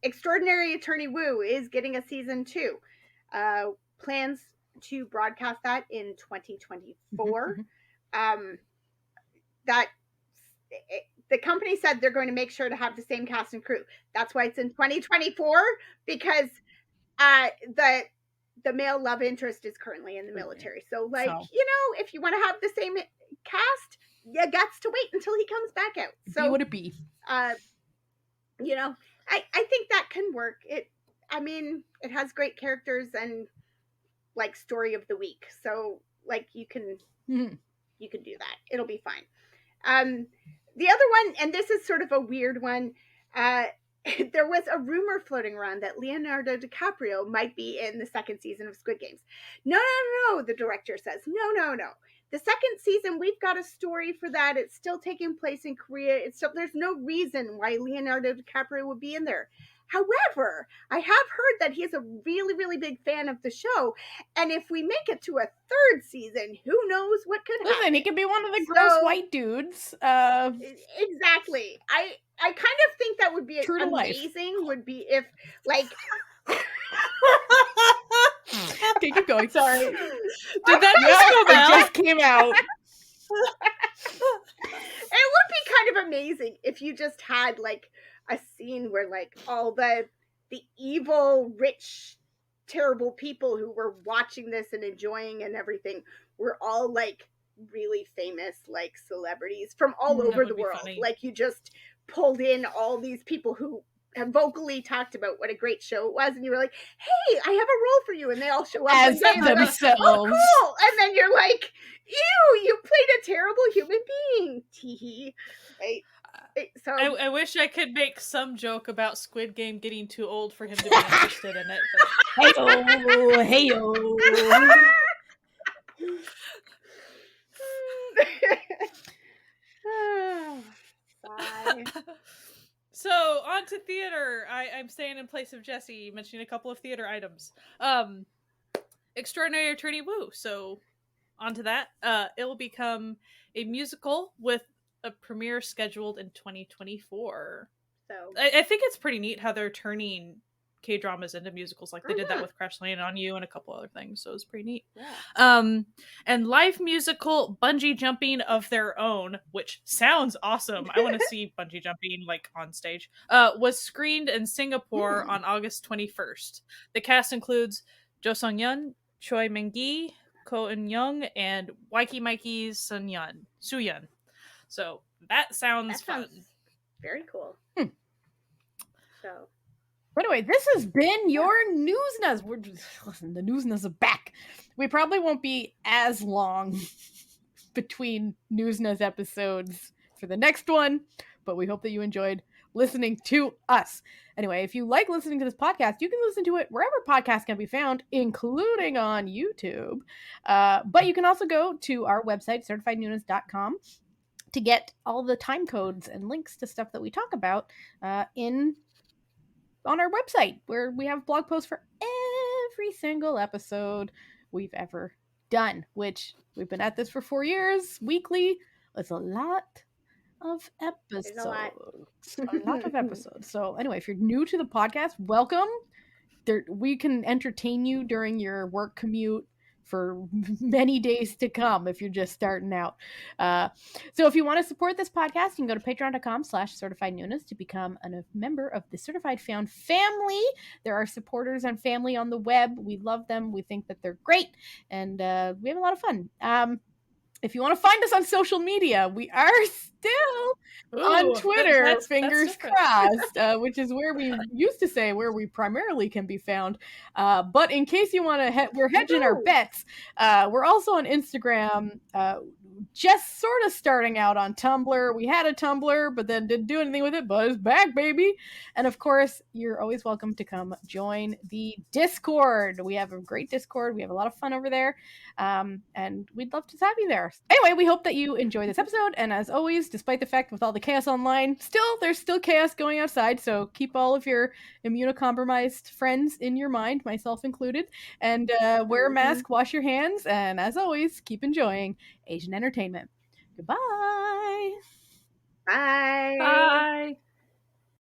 Extraordinary Attorney Woo is getting a season 2. Plans to broadcast that in 2024. The company said they're going to make sure to have the same cast and crew. That's why it's in 2024, because the male love interest is currently in the military. So if you want to have the same cast, you got to wait until he comes back out. So what it be? I think that can work. It has great characters and like story of the week. So like you can do that. It'll be fine. The other one, and this is sort of a weird one, there was a rumor floating around that Leonardo DiCaprio might be in the second season of Squid Games. No, the director says. No. The second season, we've got a story for that. It's still taking place in Korea. There's no reason why Leonardo DiCaprio would be in there. However, I have heard that he's a really, really big fan of the show. And if we make it to a third season, who knows what could happen. Listen, he could be one of the gross white dudes. Exactly. I kind of think that would be amazing. Would be if, like... Okay, keep going. Sorry. Did that just came out? It would be kind of amazing if you just had like a scene where like all the evil, rich, terrible people who were watching this and enjoying and everything were all like really famous like celebrities from all over the world. Funny. Like you just pulled in all these people who have vocally talked about what a great show it was, and you were like, hey, I have a role for you, and they all show up as themselves. Like, oh, cool. And then you're like, ew, you played a terrible human being. Teehee. Right? So I wish I could make some joke about Squid Game getting too old for him to be interested in it. But... Hey-o. Bye. So, on to theater. I'm staying in place of Jesse, mentioning a couple of theater items. Extraordinary Attorney Woo. So, on to that. It will become a musical with a premiere scheduled in 2024. So, I think it's pretty neat how they're turning K-dramas into musicals. Like, they did that with Crash Landing on You and a couple other things. So, it's pretty neat. Yeah. And live musical bungee jumping of their own, which sounds awesome. I want to see bungee jumping like on stage. Was screened in Singapore on August 21st. The cast includes Jo Sung-yeon, Choi Min-gi, Ko Eun-young, and Waiki Mikey's Soo-yeon. So that sounds fun. Very cool. So. But anyway, this has been your Newsnas. Listen, the Newsnas are back. We probably won't be as long between Newsnas episodes for the next one, but we hope that you enjoyed listening to us. Anyway, if you like listening to this podcast, you can listen to it wherever podcasts can be found, including on YouTube. But you can also go to our website, certifiednoonas.com, to get all the time codes and links to stuff that we talk about on our website, where we have blog posts for every single episode. we've ever done, which we've been at this for 4 years, weekly. It's a lot of episodes. A lot of episodes. So anyway, if you're new to the podcast, welcome. We can entertain you during your work commute for many days to come if you're just starting out. So if you want to support this podcast, you can go to patreon.com/certifiednoonas to become a member of the Certified Found family. There are supporters and family on the web. We love them. We think that they're great, and we have a lot of fun. If you want to find us on social media, we are still on Twitter, fingers crossed, which is where we used to say where we primarily can be found. But in case you want to, we're hedging our bets. We're also on Instagram, just sort of starting out on Tumblr. We had a Tumblr, but then didn't do anything with it, but it's back, baby. And of course, you're always welcome to come join the Discord. We have a great Discord. We have a lot of fun over there. And we'd love to have you there. Anyway, we hope that you enjoy this episode. And as always, despite the fact with all the chaos online, there's still chaos going outside. So keep all of your immunocompromised friends in your mind, myself included. And wear a mask, wash your hands. And as always, keep enjoying Asian entertainment. Goodbye. Bye. Bye.